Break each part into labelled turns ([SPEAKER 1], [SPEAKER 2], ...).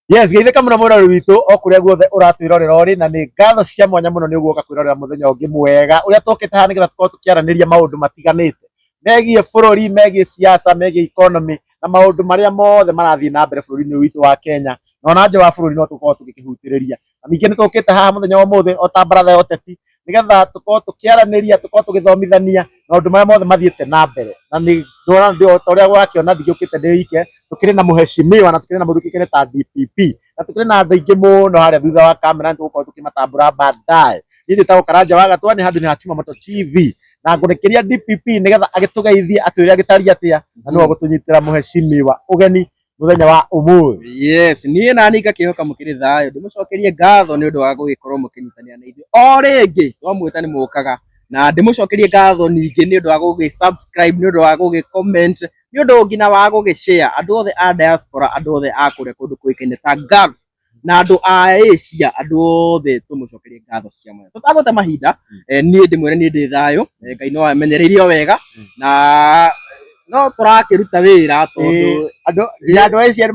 [SPEAKER 1] Yes, geithika muno muno witu okuria guothe uratwirorera ori na ni ngatho cia mwanya muno ni uguoka kwirorera muthenya ungi mwega uria tukite haha nigetha tukorwo tukiaraniria maundu matiganite megie bururi megie siasa megie economy na maundu maria mothe marathii na mbere bururi-ini witu wa Kenya na ona nja wa bururi no tukorwo tugikihutiriria na ningi ni tukite haha muthenya wa muthi o ta baratha ya uteti nigetha tukorwo tukiaraniria tukorwo tugithomithania maundu maria mothe mathiite na mbere na ni ndona ndio uria gwakiona ndigiukite ndi wike tukiri na muheshimiwa na tukiri na mundu kikene ta DPP na tukiri na andu aingi muno haria thutha wa kamera ni tugukorwo tukimatambura baadaye ni nditagwo Karanja wa Gatwa ni handu ni Chuma Moto TV na ngurekeria DPP nigetha agitugeithie atwire agitaria atia na no gutunyitira muheshimiwa ugeni muthenya wa umuthi.
[SPEAKER 2] Yes, nie nani ngakihoka mukiri thayo ndimucokerie ngatho ni undu wa gugikorwo mukinyitania na ithuĩ o ringi twamwita ni mukaga na ndimucokerie ngatho ningi ni undu wa gugi-subscribe ni undu wa gugi-comment ni undu ngina wa gugi-share andu othe a diaspora andu othe a kuria kundu kuikaine ta Gulf na andu a Asia andu othe tumucokerie ngatho cia mwanya tutagute mahinda nie ndimwire ni ndi thayo Ngai no amenyereirie wega na no turakiruta wira tondu
[SPEAKER 1] andu Asia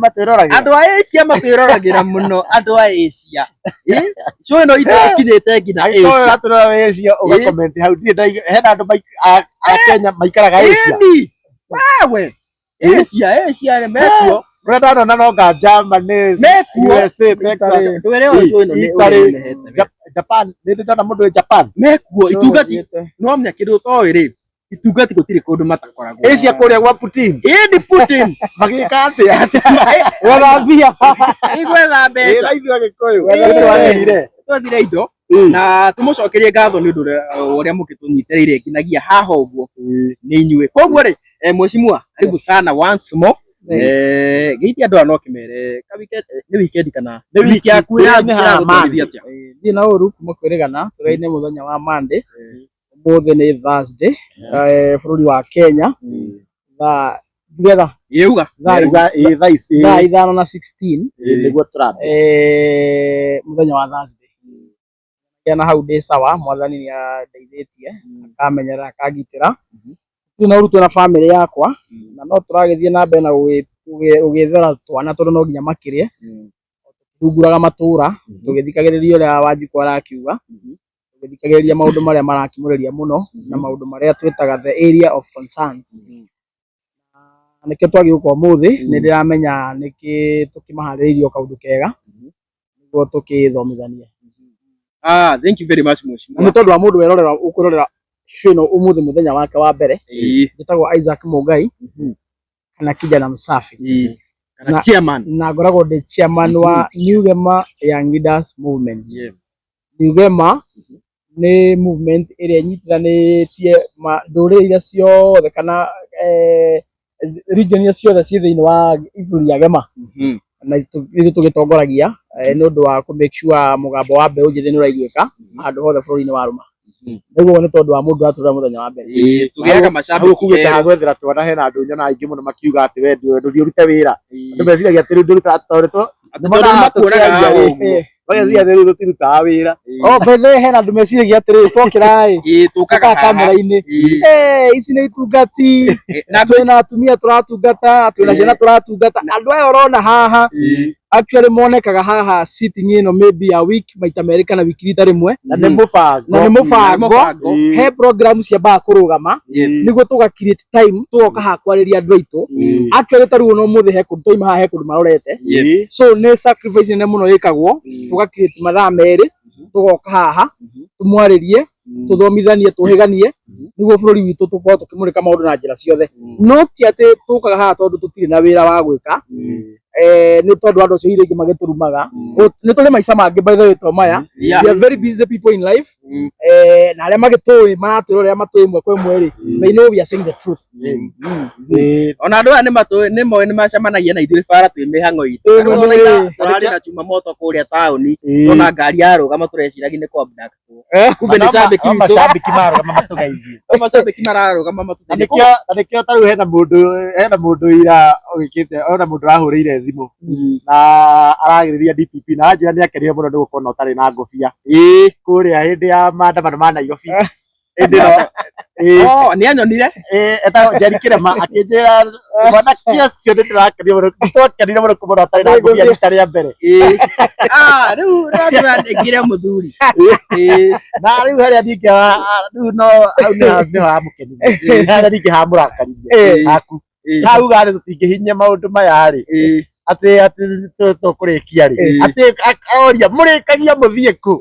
[SPEAKER 1] matwiroragira
[SPEAKER 2] muno andu a Asia so no ito kinyete ngina
[SPEAKER 1] Asia turora Asia uga comment hau ndi hena andu a Kenya maikaraga Asia
[SPEAKER 2] wewe Asia ni mekuo
[SPEAKER 1] Brother no no Germany USA Japan ni ndona mundu Japan
[SPEAKER 2] mekuo itugati no mnya kindu toiri itugati gutiri kundu matakoragwo
[SPEAKER 1] Asia kuria gwa Putin
[SPEAKER 2] ni Putin
[SPEAKER 1] magika atia
[SPEAKER 2] wabia igwetha mbeca
[SPEAKER 1] ithuĩ Agĩkũyũ
[SPEAKER 2] twathire indo na tumucokerie ngatho ni undu uria mukitunyitiriire nginagia haha uguo ni inyuĩ koguo ri mheshimiwa karibu sana once more gĩithia andũ no kimere ni weekend kana
[SPEAKER 1] ni wiki yaku
[SPEAKER 2] ni haramathia atia
[SPEAKER 3] ndi na uru kuma kwirigana turaine muthenya wa Monday umuthi ni Thursday bururi wa Kenya together
[SPEAKER 2] yuga
[SPEAKER 3] thaa 5:16
[SPEAKER 1] niguo trap
[SPEAKER 3] muthenya wa Thursday yana hau ndi sawa mwathani ni andeithĩtie akamenyera akagitĩra na urutwo na family yakwa na no turagithie na mbere na ugithera twana tondu no nginya makirie tunguraga matura tugithikagiriria uria Wanjiku arakiuga tugithikagiriria maundu maria marakimureria muno na maundu maria twitaga the area of concerns nike twagiuka umuthi ni ndiramenya niki tukimaharĩrĩirie kaundu kega niguo tukithomithania.
[SPEAKER 2] Thank you very much mheshimiwa.
[SPEAKER 3] Ni tondu wa mundu werorera ukurorera shino umuthi muthenya wake wa mbere nditagwo Isaac Mugai kana kijana msafi
[SPEAKER 2] kana chairman
[SPEAKER 3] na ngoragwo ndi chairman wa New Gema Young Leaders Movement.
[SPEAKER 2] Yes,
[SPEAKER 3] New Gema ni movement iria nyitithanitie ndũrĩrĩ iria ciothe kana region iria ciothe ciĩ thĩinĩ wa ibũrũri ya Gema na tugitongoragia ni undu wa ku make sure mugambo wa mbeũ njĩthĩ ni ũraiguĩka handũ hothe bũrũri-inĩ wa rũma niguo ni tondu wa mundu atura muthenya wa mbere
[SPEAKER 2] tugiaga macambiki
[SPEAKER 1] kugite hagwethera twana hena andu nyona aingi muno makiuga ati we nduthi urute wira andu meciragia ati riu nduruta atoreto bageciria ati riu tutirutaga wira
[SPEAKER 3] bethe hena andu meciragia ati riu twokirai
[SPEAKER 2] tukaga
[SPEAKER 3] kamera-ini ici ni itungati twina atumia turatungata twina ciana turatungata andu aya urona haha actually monekaga haha sitting ino maybe a week maita merĩ kana wiki rita rimwe
[SPEAKER 1] na ni mubango
[SPEAKER 3] he program cia ba kurugama niguo tuga create time tugoka ha kwariria andu aitu actually taru no muthi he kundu toima he kundu marorete so ne sacrifice ne muno ikagwo tuga create mathaa merĩ tugoka haha tumwaririe tuthomithanie tuhiganie niguo bururi witu tukorwo tukimurika maundu na njira ciothe no ti ati tukaga haha tondu tutire na wira wa gwika ni tondu andu acio hiringi magiturumaga ni tuli maica mangi by the way to maya we are very busy people in life na aria magitui maratwirorera matui imwe kwa imwe ri they know we are saying the truth
[SPEAKER 2] ona andu aya ni moe ni macamanagia na ithuĩ bara twĩ mĩhang'o itũ turarĩ na Chuma Moto kũrĩa taũni tona ngari yarũgama tũreciragia nĩ kwambura kumbe nĩ cambĩki witũ
[SPEAKER 1] macambĩki marũgama matugeithie
[SPEAKER 2] macambĩki mararũgama matugeithie
[SPEAKER 1] na nĩkĩo tarĩu hena mũndũ ira ũgĩkĩte ona mũndũ arahũrĩire thimũ na aragĩrĩria DPP na anjĩra nĩ akenire mũno nĩ gũkorwo ũtarĩ na ngũbia kũrĩa hĩndĩ ya maandamano ma Nairobi
[SPEAKER 2] nĩ anyonire
[SPEAKER 1] etagwo Njeri Kĩrema akĩnjĩra mwanake ũcio nĩ ndĩrakenio mũno, nĩtwakenire mũno kũmũona atarĩ na ngũbia rita rĩa mbere.
[SPEAKER 2] Rĩu nĩndĩrandĩkire mũthuri
[SPEAKER 1] Na rĩu harĩa ningĩ rĩu no hau nĩho hamũkenirie, harĩa ningĩ hamũrakaririe haku. Hauga thĩ tũtingĩhinyia maũndũ maya-rĩ, atĩ tũkũrĩkia-rĩ, atĩ oria mũrĩkagia mũthiĩ kũ?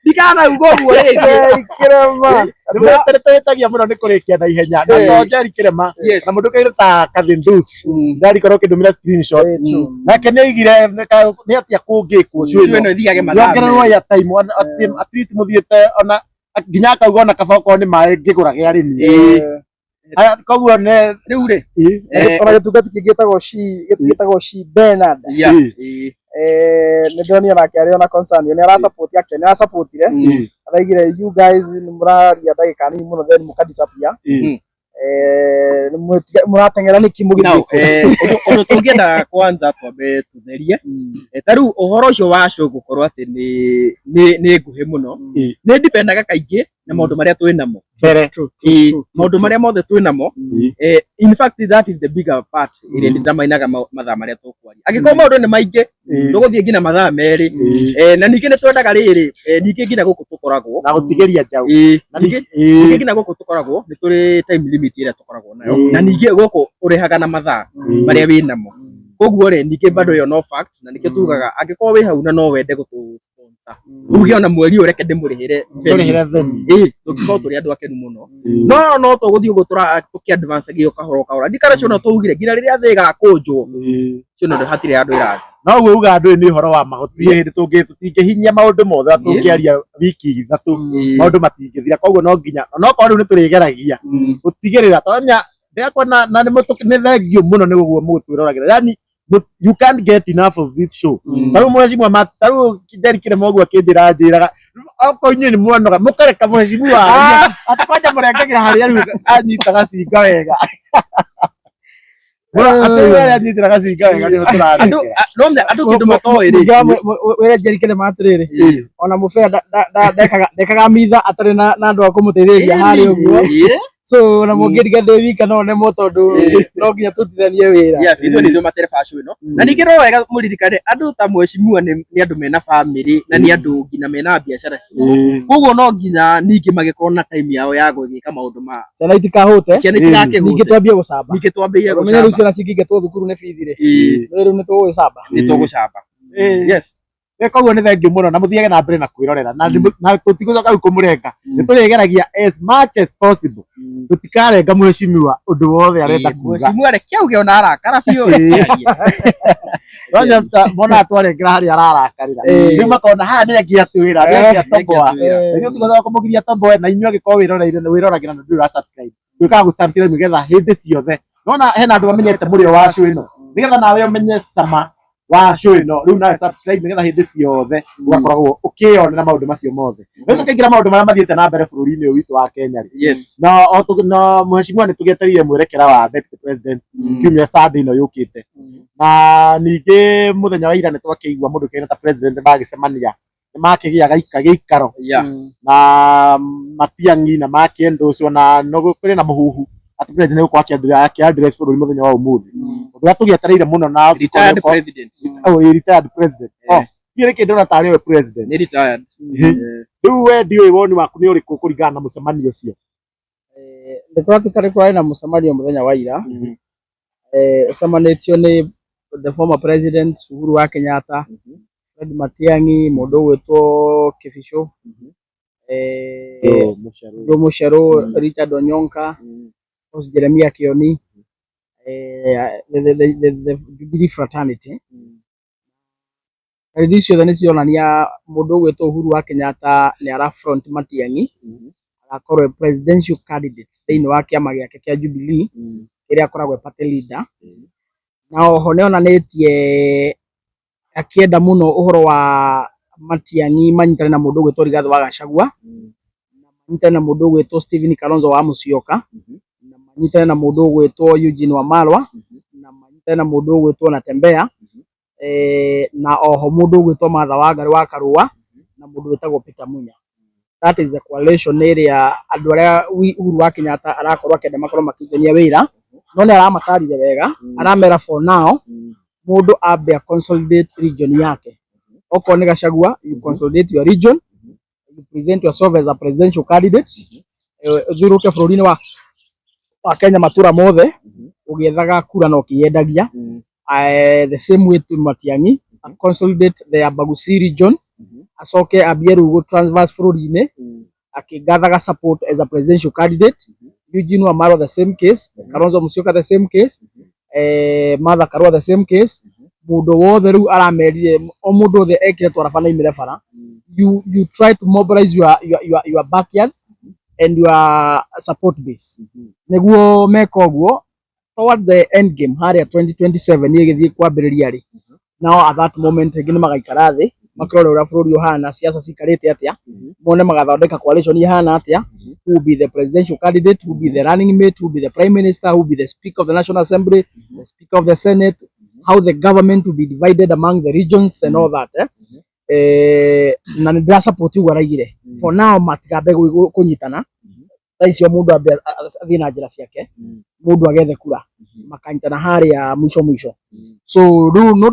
[SPEAKER 2] ndikanauga ũguo rĩngĩ.
[SPEAKER 3] Kĩrema
[SPEAKER 1] Nĩtwĩtagia mũno nĩ kũrĩkia na ihenya, na to Njeri Kĩrema, na mũndũ kairũ ta Kathindus ndarikorwo kĩndũmĩra screenshot, nake nĩoigire nĩ atĩa kũngĩkwo
[SPEAKER 2] Cuĩ ĩno ĩthiage mathaa
[SPEAKER 1] yongererwo airtime at least mũthiĩte ona nginya akauga ona kaba okorwo nĩ maĩ ngĩgũra gĩa rĩni. Koguo rĩu
[SPEAKER 2] rĩ
[SPEAKER 3] ona gĩtungati gĩtagwo She Bernard nĩndĩronire nake arĩ ona concern nĩ arasupport yake, nĩ arasupportire araigire you guys nĩmũraria ndagĩka nini mũno then mũkadisappear mũrateng'era nĩkĩ mũgĩthiĩ
[SPEAKER 2] ũndũ tũngĩenda kwanza twambe tũtherie ta rĩu ũhoro ũcio wa show gũkorwo atĩ nĩ nguhĩ mũno nĩ ndipendaga kaingĩ na maũndũ marĩa twĩ namo. Maũndũ marĩa mothe twĩ namo, in fact that is the bigger part ĩrĩa ndĩtamainaga mathaa marĩa tũkwaria. Angĩkorwo maũndũ nĩ maingĩ tũgũthiĩ nginya mathaa merĩ, na ningĩ nĩ twendaga rĩrĩ, ningĩ nginya gũkũ tũkoragwo
[SPEAKER 1] na gũtigĩria njaũ,
[SPEAKER 2] ningĩ nginya gũkũ tũkoragwo nĩ tũrĩ time limit ĩrĩa tũkoragwo nayo, na ningĩ gũkũ ũrĩhaga na mathaa marĩa wĩ namo. Koguo rĩ ningĩ bado ĩyo no fact, na nĩkĩo tugaga angĩkorwo wĩ hau na no wende gũtũ uge ona mweri ũreke ndĩmũrĩhĩre tũngĩkorwo tũrĩ andũ akenu mũno, no tũgũthiĩ ũguo tũkĩ advance gĩ kahora kahora ndikara cio no tũugire nginya rĩrĩa thĩ ĩgakũnjwo cio no hatirĩ andũ ĩrathiĩ.
[SPEAKER 1] No guo uga andũ nĩ ũhoro wa mahuti hĩndĩ tũtingĩhinyia maũndũ mothe tũngĩaria wiki ithatũ maũndũ matingĩthira. Koguo no nginya onokorwo rĩu nĩ tũrĩgeragia gũtigĩrĩra tondũ ndĩakwa na nĩ thengio mũno nĩ guo mũgũtwĩroragĩra, yani you can't get enough of this show. Tarĩu mheshimiwa tarĩu Njeri Kĩrema ũguo akĩnjĩraga okorwo inyuĩ nĩ muonaga mũkareka mheshimiwa atakwanja mũrengagĩra harĩa rĩu anyita gacinga wega anyitĩra gacinga wega nĩho tũrarĩkia
[SPEAKER 2] andũ kĩndũ matoĩ rĩ
[SPEAKER 3] wĩra Njeri Kĩrema atĩrĩrĩ ona mũbea ndekaga mitha atarĩ na andũ a kũmũteithĩrĩria harĩ ũguo, so na mũngĩriga ndĩ wika no nemo tondũ no nginya tũtiranie wĩra.
[SPEAKER 2] Ithuĩ nĩthuĩ matereba show ĩno, na ningĩ no wega mũririkane andũ ta mheshimiwa nĩ andũ mena family na nĩ andũ nginya mena biacara ciao, koguo no nginya ningĩ magĩkorwo na time yao ya gwĩka maũndũ ma
[SPEAKER 3] ciana itikahũte,
[SPEAKER 2] ciana itigakĩhũte,
[SPEAKER 3] ningĩ twambie gũcamba,
[SPEAKER 2] ningĩ twambie gũcamba.
[SPEAKER 3] Menya rĩu ciana cingĩingatwo thukuru nĩ bithi rĩ, rĩu nĩ tũgũgĩcamba,
[SPEAKER 2] nĩ tũgũcamba. Yes.
[SPEAKER 1] Koguo nĩ thengio mũno na mũthiage na mbere na kwĩrorera na tũtigũcoka rĩu kũmũrenga, nĩ tũrĩgeragia as much as possible tũtikarenga mheshimiwa ũndũ wothe arenda kuga.
[SPEAKER 2] Mheshimiwa reke auge ona arakara biũ
[SPEAKER 1] mona twarengera harĩa ararakarĩra rĩu makona haha nĩ angĩatwĩra nĩ angĩatomboa, nĩguo tũgacoka kũmũgiria tomboe na inyuĩ angĩkorwo wĩroragĩra na ndũrĩ wa subscribe twĩkaga gũ-subscribe nĩgetha hĩndĩ ciothe nona hena andũ mamenyete mũrĩo wa show ĩno nĩgetha nawe ũmenye cama wa show ĩno, rĩu nawe subscribe nĩgetha hĩndĩ ciothe ũgakoragwo ũkĩonera maũndũ macio mothe. Rĩu tũkaingĩra maũndũ marĩa mathiĩte na mbere bũrũri-inĩ ũyũ witũ wa Kenya rĩ, na mheshimiwa nĩ tũgĩetereire mwerekera wa deputy president kiumia Sunday ĩno yũkĩte, na ningĩ mũthenya wa ira nĩ twakĩigua mũndũ kĩrĩa ta president magĩcemania nĩ makĩgĩaga gĩikaro na Matiang'i na makĩendũcwo na no kũrĩ na mũhuhu atĩ president nĩ gũkorwo akĩ-address bũrũri mũthenya wa ũmũthĩ, ũndũ ũrĩa tũgĩetereire mũno na
[SPEAKER 2] retired president.
[SPEAKER 1] Retired president kĩrĩ kĩndũ na tarĩ we president
[SPEAKER 2] nĩ retired.
[SPEAKER 1] Rĩu we ndiũĩ woni waku nĩ ũrĩkũ kũringana na mũcemanio ũcio?
[SPEAKER 3] Ndĩkũratũtarĩ kwarĩ na mũcemanio mũthenya wa ira ũcemanĩtio nĩ the former president Uhuru wa Kenyatta, Fred Matiang'i, mũndũ ũgwĩtwo Kĩbicũ, Joe Mucheru, Richard Onyonka, Jeremiah Kioni, the Jubilee fraternity. Hĩndĩ ciothe nĩ cionania mũndũ ũgwĩtwo Uhuru wa Kenyatta nĩ ara front Matiang'i agakorwo presidential candidate thĩinĩ wa kĩama gĩake kĩa Jubilee kĩrĩa akoragwo party leader, na oho nĩ onanĩtie akĩenda mũno ũhoro wa Matiang'i manyitane na mũndũ ũgwĩtwo Rigathĩ wa Gachagua, manyitane na mũndũ ũgwĩtwo Stephen Kalonzo wa Musyoka, na manyitane na mũndũ ũgwĩtwo Eugene Wamalwa, na manyitane na mũndũ ũgwĩtwo Natembeya, na oho mũndũ ũgwĩtwo Martha Wangari wa Karũa, na mũndũ wĩtagwo Peter Munya. that is a coalition area andu aria Uhuru wa Kenyatta arakorwo akenda makorwo makijania wira no ni aramatarire wega aramera for now mundu ambe a consolidate region yake oko ni Gachagua you consolidate your region you present yourself as a presidential candidate uthiruke bururi-ini wa Kenya matura mothe ugiethaga kura no kiyendagia the same way to Matiang'i consolidate the Abagusi region acoke ambie riu go transverse bururi-ini akigathaga support as a presidential candidate Eugene Wamalwa the same case Kalonzo Musyoka the same case Martha Karua the same case mundu wothe riu aramerire o mundu wothe ekire twarabana imire bara you try to mobilize your backyard and your support base niguo meka uguo toward the end game haria 2027 igithii kwambiriria ri now at that moment ngine magaikara thi makrore ura bururi uhana siasa cikarite atia mone magathondeka coalition ihana atia who will be the presidential candidate who will be the running mate who will be the prime minister who will be the speaker of the National Assembly the speaker of the Senate how the government will be divided among the regions and all that na ndira support ugu araigire for now matigambe kunyitana taicio mundu ambe athie na njira ciake mundu agethe kura makanyitana haria mwisho so no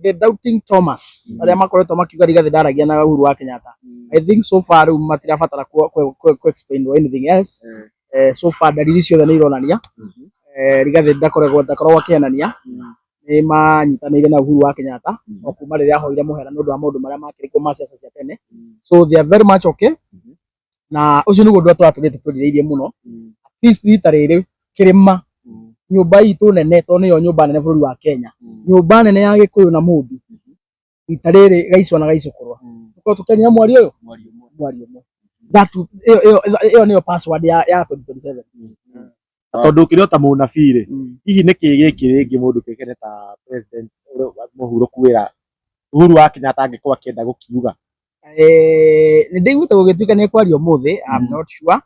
[SPEAKER 3] the doubting Thomas aria makoretwo makiuga rigathi ndaragia na Uhuru wa Kenyatta I think so far matirabatara ku explain or anything else so far dalili ciothe ni ironania rigathi ndakoragwo akienania ni manyitanire na Uhuru wa Kenyatta o kuma riria ahoire muhera nundu wa maundu maria makiriko ma siasa cia tene so they are very much okay na ucio niguo ndu twaturite twirireirie muno at least rita riri kirima nyumba itu nene to niyo nyumba nene bururi wa Kenya nyumba nene ya Gikuyu na Mumbi rita riri gaicwa na gaicukurwa tuko tukenia mwari uyu that iyo niyo password ya 2027
[SPEAKER 1] tondu ukiri ta munabiri hihi niki giki ringi mundu kigene ta president Uhuru kwira Uhuru wa Kenyatta angikuwa kienda gukiuga
[SPEAKER 3] ni ndiguite gugituika ni kwario muthi I'm not sure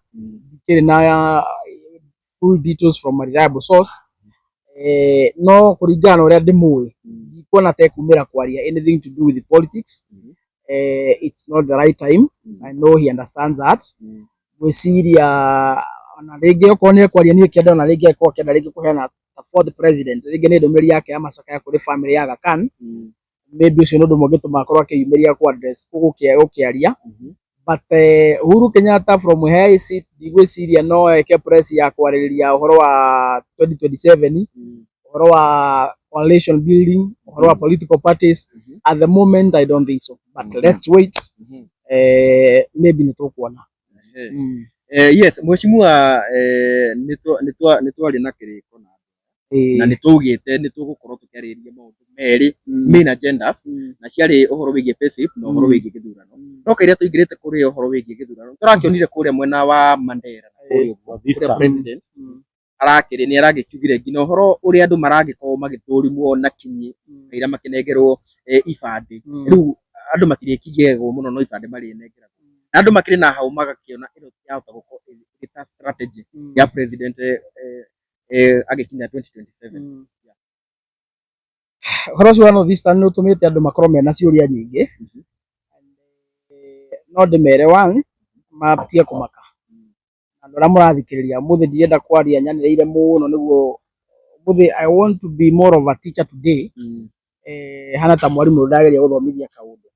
[SPEAKER 3] kiri na full details from a reliable source no kuringana uria ndimui ndikuona ta kumira kwaria anything to do with the politics it's not the right time I know he understands that gwiciria na ringi okonye kwaria ni kienda na ringi ko kienda ringi kuhena for the president ringi ni ndomeri yake ama saka ya kuri family ya Gakan maybe ucio nundu mugituma akorwo akiyumiria ku address gukiaria but Uhuru Kenyatta from where is it digwiciria no eke press ya kwariria uhoro wa 2027 uhoro wa coalition building uhoro wa political parties at the moment I don't think so but let's wait maybe nitukuona
[SPEAKER 2] yes mheshimiwa nitwari na kiriko na nitugite nitugukorwo tukiariria maundu meri main agendas na ciari uhoro wigie payslip na uhoro wigie githurano no kairia tuingirite kuri uhoro wigie githurano turakionire kuria mwena wa Mandera kuri president arakiri ni aragikiugire ngina uhoro uria andu maragikorwo magiturimwo na kinyi kairia makinengerwo ibande riu andu matirikigego muno no ibande mari nengeragwo andu makiri na hau magakiona ino yahota gukorwo ita strategy ya president agikinya 2027
[SPEAKER 3] horo cio no this time utumite andu makorwo mena ciuria nyingi no ndimere one matie kumaka andu aria murathikiriria muthi ndienda kwaria nyanireire muno niguo muthi I want to be more of a teacher today hana ta mwarimu ndageria guthomithia kaundu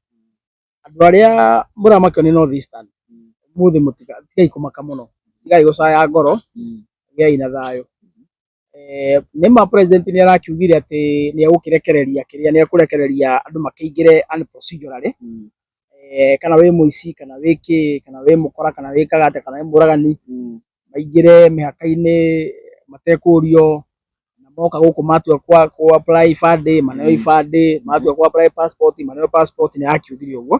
[SPEAKER 3] andu aria muramakio no this time muthi mutigai kumaka muno tigai gucaya ngoro giai na thayo nima president ni arakiugire ati ni agukirekereria kiria ni akurekereria andu makiingire unprocedurally kana we muici kana wiki kana we mukora kana wikaga ate kana mburagani maingire mihaka-ini matekurio na moka guku matua kwa apply ifande maneo ifande matua kwa apply passport maneo passport ni akiugirio uguo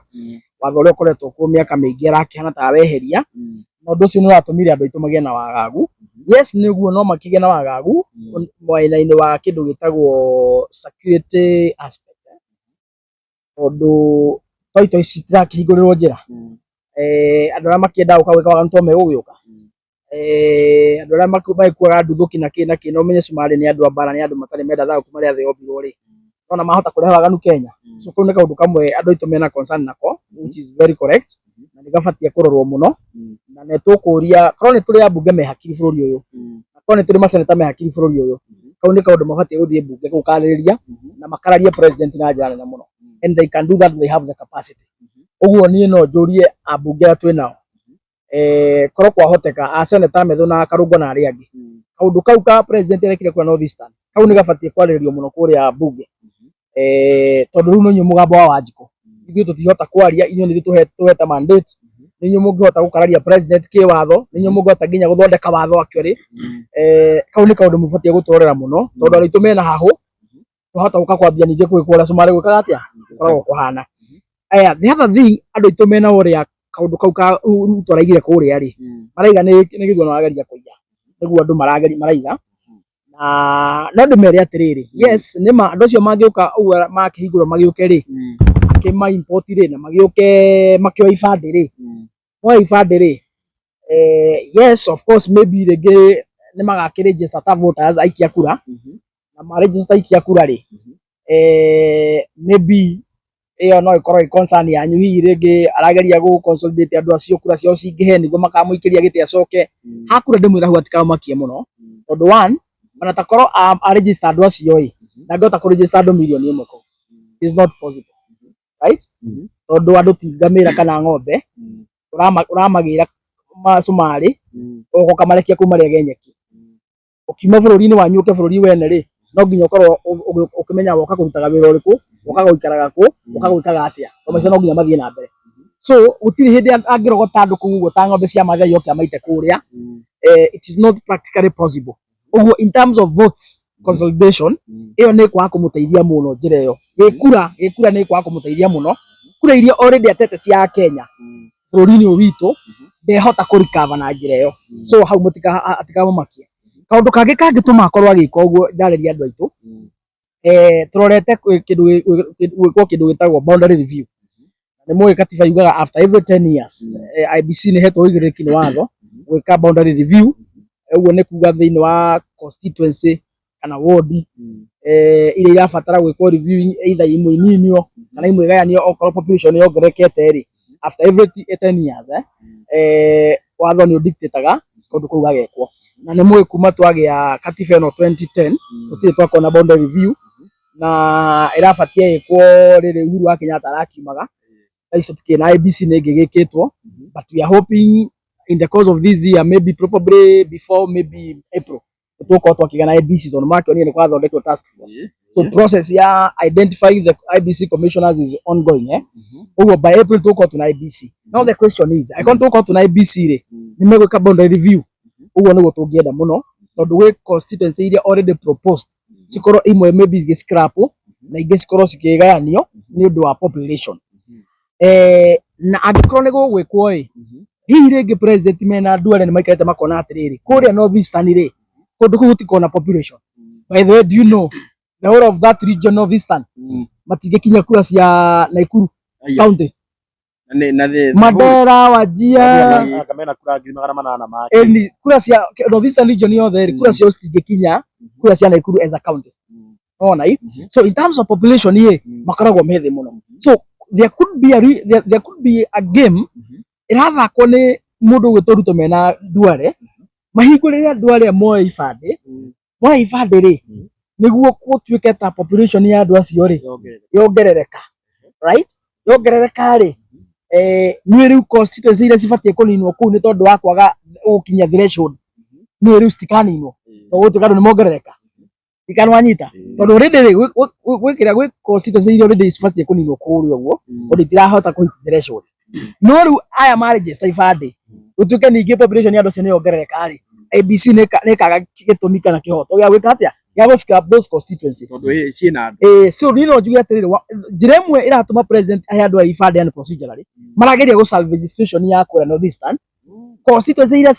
[SPEAKER 3] watho uria ukoretwo ku miaka mingi arakihana ta weheria no ndu ucio ni uratumire andu aitu magie na wagagu yes niguo no makige na wagagu mwena-ini wa kindu gitagwo security aspect ondu toito ici tirakihingũrĩrwo njĩra andũ arĩa makĩenda gũka gwĩka waganu to megũgĩũka andũ arĩa magĩkuaga nduthũki na kĩ no menye cumarĩ nĩ andũ a mbara nĩ andũ matarĩ menda thayũ kuma rĩrĩa thĩ yombirwo rĩ nona mahota kũrehe waganu Kenya so kũu nĩ kaũndũ kamwe andũ aitũ mena concern nako which is very correct na nĩ gabatie kũrorwo mũno na nĩ tũkũria korwo nĩ tũrĩ ambunge me hakiri bũrũri ũyũ na korwo nĩ tũrĩ maseneta me hakiri bũrũri ũyũ kau nĩ kaũndũ mabatie gũthiĩ mbunge gũkarĩrĩria na makararia president na njĩra nene mũno and they can do that, they have the capacity. Ũguo niĩ no njũrie ambunge arĩa twĩ nao korwo kwahoteka a seneta Methu na Karungo na arĩa angĩ kaũndũ kau ka president erekire kũrĩa North Eastern kau nĩ gabatie kwarĩrĩrio mũno kũrĩa mbunge tondũ rĩu nĩ mũgambo wa Wanjikũ ithuĩ tũtihota kwaria inyuĩ nĩ tũhete mandate nĩ inyuĩ mũngĩhota gũkararia president kĩwatho nĩ inyuĩ mũngĩhota nginya gũthondeka watho actually kau nĩ kaũndũ mũbatie gũtũrora mũno tondũ arĩa aitũ mena hahũ twahota gũka kwambia ningĩ kwĩkũrĩa Sumarĩ gwĩkaga atĩa koragwo kũhana. The other thing andũ aitũ mena ũrĩa kaũndũ kau ka tũraigire kũrĩa rĩ maraiga nĩ gĩthuurano wageria kũiya nĩguo andũ maraiga na no ndĩmere atĩrĩrĩ yes nĩma andũ acio mangĩũka ũguo makĩhingũrwo magĩũke rĩ akĩma import rĩ na magĩũke makĩoya ibandĩ rĩ moya ibandĩ rĩ yes of course maybe rĩngĩ nĩ magakĩregister ta voters aikia kura na maregister aikia kura rĩ maybe ĩyo no ĩkorwo ĩ concern yanyu hihi rĩngĩ arageria gũ consolidate andũ acio kura ciao cingĩhe nĩguo makamũikĩria gĩtĩ acoke hakura ndĩmwĩra hau atikamakie mũno tondũ one ona takorwo a register andũ acio ĩ ndangĩhota kũ register andũ milioni ĩmwe kũu is not possible right tondũ andũ ti ngamĩra kana ng'ombe ũramagĩra Sumarĩ ũgoka marekia kuma rĩage nyeki ũkiuma bũrũri-inĩ wanyu ũke bũrũri wene rĩ no nginya ũkorwo ũkĩmenya woka kũrutaga wĩra ũrĩkũ woka gũikaraga kũ woka gwĩkaga atĩa tondũ maica no nginya mathiĩ na mbere so gũtirĩ hĩndĩ angĩrogota andũ kũu ũguo ta ng'ombe cia Maathai oke amaite kũrĩa it is not practically possible. Ũguo in terms of votes consolidation ĩyo nĩ ĩkwaga kũmũteithia mũno njĩra ĩyo gĩkura nĩ ĩkwaga kũmũteithia mũno kura iria already atete cia Kenya bũrũri-inĩ ũyũ witũ ndehota kũrikava na njĩra ĩyo so hau atikamũmakie. Kaũndũ kangĩ kangĩtũma akorwo agĩka ũguo ndarĩria andũ aitũ tũrorete gwĩkwo kĩndũ gĩtagwo boundary review nĩ mũĩ katiba yugaga after every 10 years IEBC nĩ hetwo ũigĩrĩrĩki nĩ watho gwĩka boundary review ũguo nĩ kuga thĩinĩ wa constituency kana ward iria irabatara gwĩkwo review either imwe ininio kana imwe igayanio okorwo population yongerekete rĩ after every 10 years watho nĩ ũdictateaga kaũndũ kau gagekwo na nĩ mũĩ kuma twagĩa katiba ĩno 2010 tũtirĩ twakona boundary review na ĩrabatie ĩkwo rĩrĩ Uhuru wa Kenyatta arakiumaga icio tikĩ na IEBC nĩ ĩngĩgĩkĩtwo but we are hoping in the course of this year maybe probably before maybe April tũkorwo twakĩgĩa na IEBC tondũ makĩonire nĩ kwathondekwo task force so process ya identifying the IEBC commissioners is ongoing ũguo by April tũkorwo tuna IEBC. Now the question is I can't tũkorwo tuna IEBC rĩ nĩ megwĩka boundary review ũguo nĩguo tũngĩenda mũno tondũ gwĩ constituency iria already proposed cikorwo imwe maybe igĩscrap na ingĩ cikorwo cikĩgayanio nĩ ũndũ wa population na angĩkorwo nĩ gũgwĩkwo ĩ hihi rĩngĩ president mena Duale nĩ maikarĩte makona atĩrĩrĩ kũrĩa North Eastern rĩ kũndũ kũu gũtikona population by the way do you know the whole of that region North Eastern matingĩkinya kura cia Naikuru county Mandera Wajia
[SPEAKER 1] kamena kura 800 ma
[SPEAKER 3] kura cia North Eastern region yothe kura cia citingĩkinya kura cia Naikuru as a county ona so in terms of population makoragwo methe mũno so there could be a game irathakwo nĩ mũndũ ũgwĩtwo Ruto mena Duale mahingũrĩre Duale moya ibandĩ rĩ nĩguo gũtuĩke ta population ya andũ acio rĩ yongerereka right yongerereka rĩ nĩ rĩu constituency iria cibatie kũninwo kũu nĩ tondũ wa kwaga gũkinya threshold nĩ rĩu citikaninwo tondũ gũtuĩka andũ nĩ mongerereka tikanwanyita tondũ already gwĩkĩra gwĩ constituency iria already cibatie kũninwo kũrĩa ũguo tondũ itirahota kũhit threshold no rĩu aya maregister ibandĩ gũtuĩke ningĩ population ya andũ acio nĩ yongerereka rĩ IEBC nĩ kaga gĩtũmi kana kĩhoto gĩa gwĩka atĩa gĩa gũ-scrap those constituency
[SPEAKER 2] tondũ ciĩna andũ
[SPEAKER 3] so niĩ no njuge atĩrĩrĩ njĩra ĩmwe ĩratũma president ahe andũ a ibandĩ yani procedurally marageria gũ-salve registration ya kũrĩa North Eastern constituency iria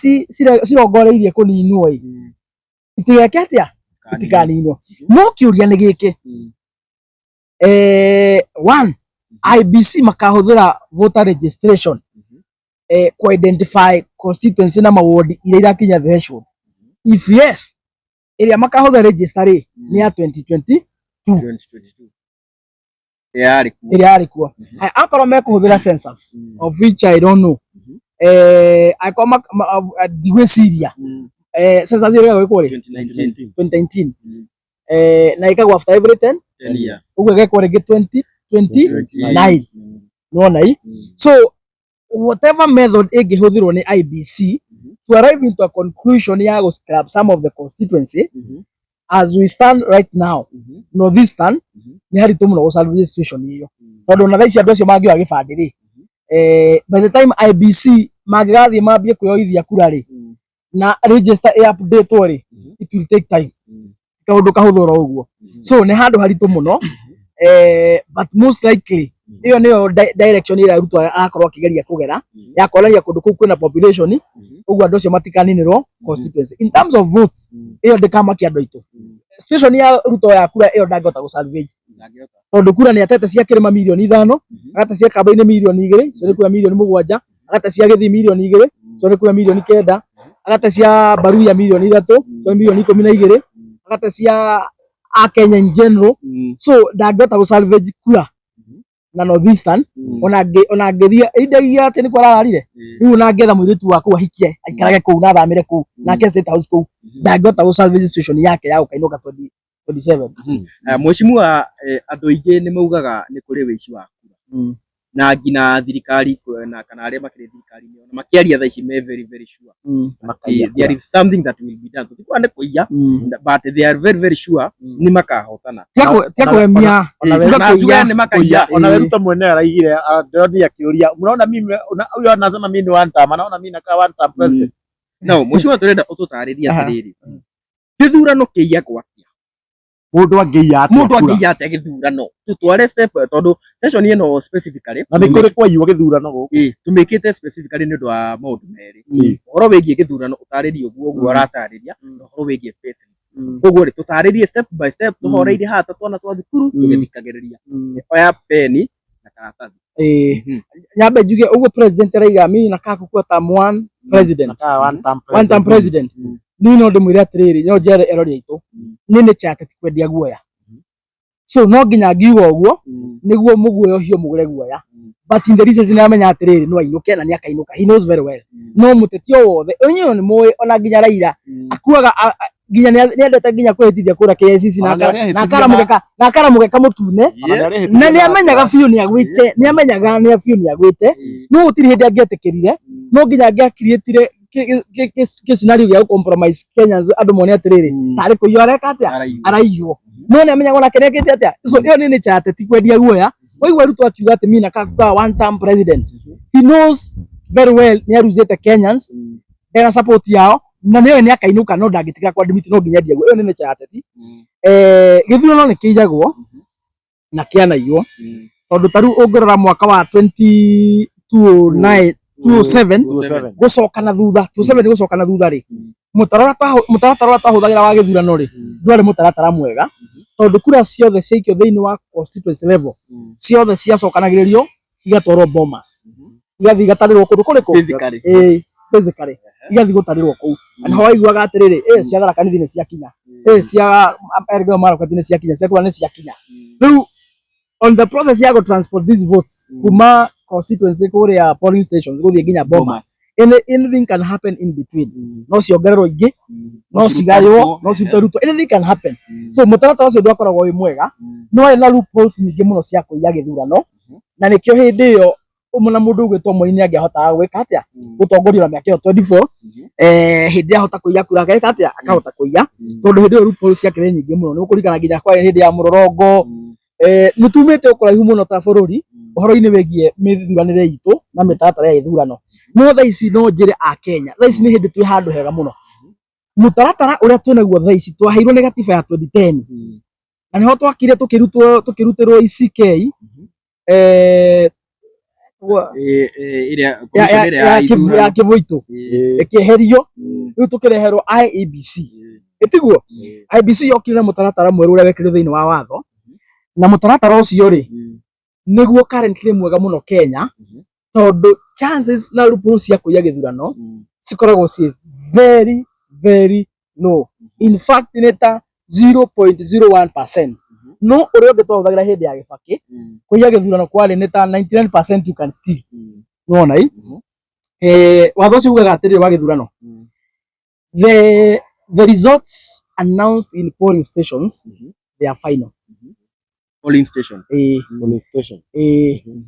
[SPEAKER 3] cirongoreirie kũninwo itigeke atĩa itikaninwo no kĩũria nĩ gĩkĩ one IEBC makahũthĩra voter registration ku identify constituency na maward iria irakinya threshold if yes ĩrĩa makahũthĩra register nĩ ya 2022 yarĩ kuo akorwo mekuhũthĩra census of which I don't know akoma ndigwĩciria census ĩrĩa gwĩkwo rĩ 2019 na ĩkagwo after every 10
[SPEAKER 2] years
[SPEAKER 3] ũguo ĩgekwo rĩngĩ 2029 nona so whatever method ĩngĩhũthĩrwo nĩ IBC to arrive into a conclusion ya go scrap some of the constituency as we stand right now northeastern nĩ haritũ mũno gũsolve situation ĩyo tondũ na thaici andũ acio mangĩoya gĩbandĩ rĩ by the time IBC mangĩgathiĩ mambie kwĩyoithia kura rĩ na register update rĩ it will take time kaũndũ kahũthũra ũguo so nĩ handũ haritũ mũno but most likely iyo niyo direction ira ruto akorwo akigeria kugera ya kwonania kundu kuu kwina population uguo andu acio matikaninirwo constituency in terms of votes iyo ndikamakia andu aitu situation ya ruto ya kura iyo ndangota gusalvage tondu kura ni atete cia kirima milioni 5 agate cia kambaini milioni 2 so ni kura milioni 7 agate cia githi milioni 2 so ni kura milioni 9 agate cia baruya milioni 3 so ni milioni 12 agate cia a Kenya in general so ndangota gusalvage kura na northeastern ona ngethia indagia ati ni kwararire riu na ngetha muiritu waku ahikie aikarage kuu na thamire kuu na ke state house kuu ndangota go salvage situation yake ya ukainuka 27
[SPEAKER 2] mheshimiwa andu aingi ni maugaga ni kuri wici wa kura na ngina thirikari na kana aria makire thirikari ni ona makiaria tha ici me very sure there is something that will be done tukwa ne kuiya but they are very sure ni makahotana
[SPEAKER 3] tiako emia
[SPEAKER 2] ona ni makaiya
[SPEAKER 1] ona weruta mwene araigire ndio akiuria mnaona mimi huyo anasema mimi ni one time anaona mimi nakaa one time president
[SPEAKER 2] no mheshimiwa turenda ututariria atiriri githurano kiiya kwa
[SPEAKER 1] mundu angĩiya
[SPEAKER 2] ate githurano tutware step tondu session ino specifically
[SPEAKER 1] na nĩ kũrĩ kwaiywo githurano gũkũ
[SPEAKER 2] tumikite specifically nĩ ũndũ wa maũndũ merĩ ũhoro wĩgiĩ githurano ũtarĩrie ũguo ũratarĩria na ũhoro wĩgiĩ pesa ũguo rĩ tutarĩrie step by step tuhoreire hata twana twa thukuru tũgĩthikagĩrĩria oya peni na karatathi
[SPEAKER 3] nyambe njuge ũguo president raiga mimi nakaa gũkua term one time president nino ndimwire atiriri nyo njere erori aitu nini chake tikwendia guoya so no nginya ngiuga uguo niguo muguoyo hio mugure guoya but in the reason amenya atiriri no ainuke na ni akainuka he knows very well no mutetio wothe onyo ni moe ona nginya raira akuaga nginya ni endete nginya kwehitithia kura KCC na karamuge mutune na ni amenyaga biu ni agwite ni agwite no utiri hindi angetikirire no nginya angiakirietire ke scenario ya compromise Kenyans andu mone atiriri tari ko yoreka atia araiywo no ne amenya gona kenekete atia so iyo nini chate tikwendia guoya waigwa ruto akiuga ati mina ka one term president he knows very well ni aruzete Kenyans era support yao na niyo ni akainuka no ndangitiga kwa dimiti no nginya ndiaguo iyo nini chate ti githurano ni kiijagwo na kianaiywo tondu taru ungorora mwaka wa 2009 207 gucokana thutha 27 gucokana thutha ri mutaratara tahuthagira wa githurano ri ndwari mutaratara mwega tondu kura ciothe ciikio thiini wa constituency level ciothe ciacokanagiririo igatwarwo Bomas igathi gatarirwo kundu kuriku physically igathi gutarirwo kuu na hawaiguaga atiriri ciathara kanithi ni ciakinya cia ergo mara kwa thini ciakinya cia kura ni ciakinya riu on the process ya go transport these votes kuma constituency kuria polling stations guthie nginya Bomas anything can happen in between no ciongererwo ingi no cigayo no ciruto anything can happen so mutaratara ucio ndwakoragwo wi mwega no ena loopholes nyingi muno cia kuiya githurano na nikio hindi iyo umuna mundu ugwitwo Moini angehota gwika atia gutongoria na miaka 24 hindi ahota kuiya kura geka atia akahota kuiya tondu hindi iyo loopholes cia kire nyingi muno ni ukurikana nginya kwa hindi ya murorongo nitumite ukuraihu muno ta bururi uhoro-ini wegie mithuranire itu na mitaratara ya ithurano no tha ici no njire a Kenya tha ici ni hindi twi handu hega muno mutaratara uria twinaguo tha ici twaheirwo ni gatiba ya 2010 na niho twakire tukirutirwo ICK ya Kivuitu ikieherio riu tukireherwo IEBC itiguo IEBC yokire na mutaratara mweru uria wekire thiini wa watho na mutaratara ucio ri niguo currently mwega muno Kenya tondu chances na loopholes cia kuiya githurano cikoragwo ci very low in fact neta 0.01% no uri ungi twahuthagira hindi ya Kibaki kuiya githurano kwari ni ta 99% you can steal nona watho ucio ugaga atiriri wa githurano the results announced in polling stations they are final.
[SPEAKER 2] Polling station.
[SPEAKER 1] Polling station.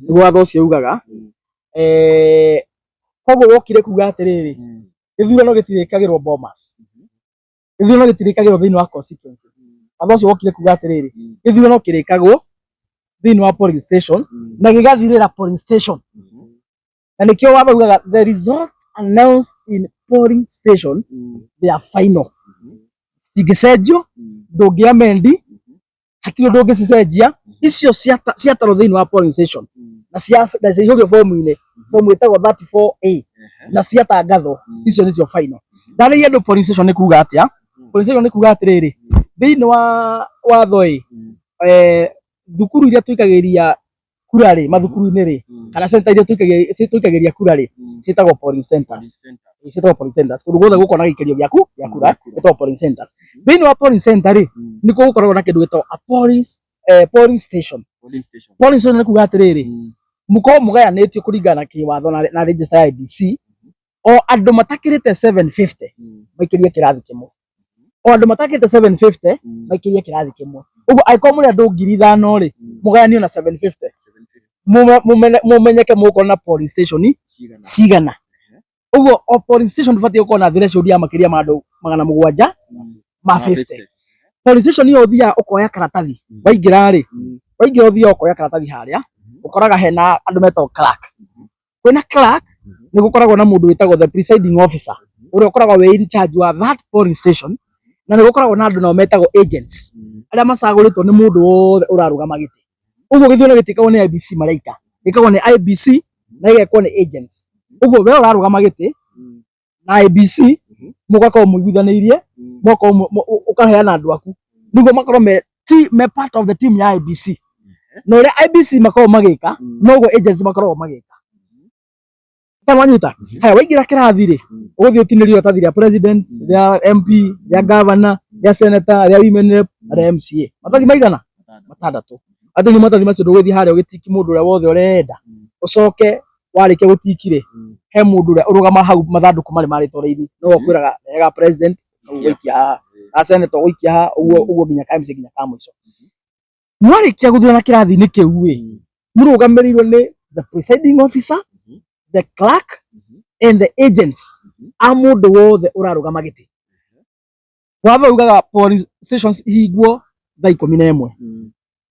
[SPEAKER 3] Watho ucio ugaga koguo wokire kuga atiriri githurano gitirikagirwo Bomas, githurano gitirikagirwo thiini wa constituency. Watho ucio wokire kuga atiriri githurano kirikagwo thiini wa polling station na gigathirira polling station, na nikio watho ugaga the results announced in polling station they are final. Stigicenjio ndungiamendi hatire ndungicenjia icio ciatarwo thiini wa polling station na ciaihũrio fomu-inĩ, fomu ĩtagwo 34A na ciatangathwo icio nĩcio final. Ndarĩria andũ polling station nĩ kuga atĩa? Polling station nĩ kuga atĩrĩrĩ, thĩinĩ wa watho thukuru iria tuikagĩria kura rĩ, mathukuru-inĩ rĩ, kana center iria tuikagĩria kura rĩ, ciĩtagwo polling centers. Ciĩtagwo polling centers. Kũndũ guothe gũkorwo na gĩikĩrio gĩaku gĩa kura ciĩtagwo polling centers. Thĩinĩ wa polling center rĩ, nĩ gũkoragwo na kĩndũ gĩtagwo polling station. Polling station nĩ kuga atĩrĩrĩ, mũkorwo mũgayanĩtio kũringana na kĩwatho na register ya IEBC, o andũ matakĩrĩte 750 maikĩrie kĩrathi kĩmwe, o andũ matakĩrĩte 750 maikĩrie kĩrathi kĩmwe. Ũguo angĩkorwo mũrĩ andũ 5,000 rĩ, mũgayanio na 750 mumenyeke mũgũkorwo na polling station cigana. Ũguo o polling station ndũbatiĩ gũkorwo na threshold ya makĩria ma andũ 700 ma 50. Polling station iyo ũthiaga ũkoya karatathi, waingĩra rĩ, waingĩra ũthiaga ũkoya karatathi harĩa ukoraga hena andu metagwo clerk. Kwina clerk ni gukoragwo na mundu witagwo the presiding officer uria ukoragwo we in charge wa that polling station, na ni gukoragwo na andu nao metagwo agents aria macaguritwo ni mundu wothe urarugama giti. Uguo githurano gitikagwo ni IEBC maraika, gikagwo ni IEBC na igekwo ni agents. Uguo we urarugama giti na IEBC mugakorwo muiguithanirie, mugakorwo ukaheana andu aku niguo makorwo me part of the team ya IEBC. No ria IEBC makorwo magika noguo agents makorwo magika. Tamanyita haya waingira kirathi ri uguthi utinirio tathi ria president, ria MP, ria governor, ria senator, ria women rep, ria MCA. Matathi maigana matandatu. Ati ni matathi macio nduguthi haria ugitiki mundu ria wothe urenda ucoke warikia gutikire he mundu ria urugama hau mathanduku mari maritwo rithi no kwiraga ega president ugikia haha, senator ugikia haha, uguo nginya ka MC nginya ka mwico. Mwarikia guthurana kirathi-inĩ kĩu ĩ, mũrũgamĩrĩirwo nĩ the presiding officer, the clerk and the agents a mũndũ wothe ũrarũgama gĩtĩ. Watho ugaga polling stations ihingwo thaa 11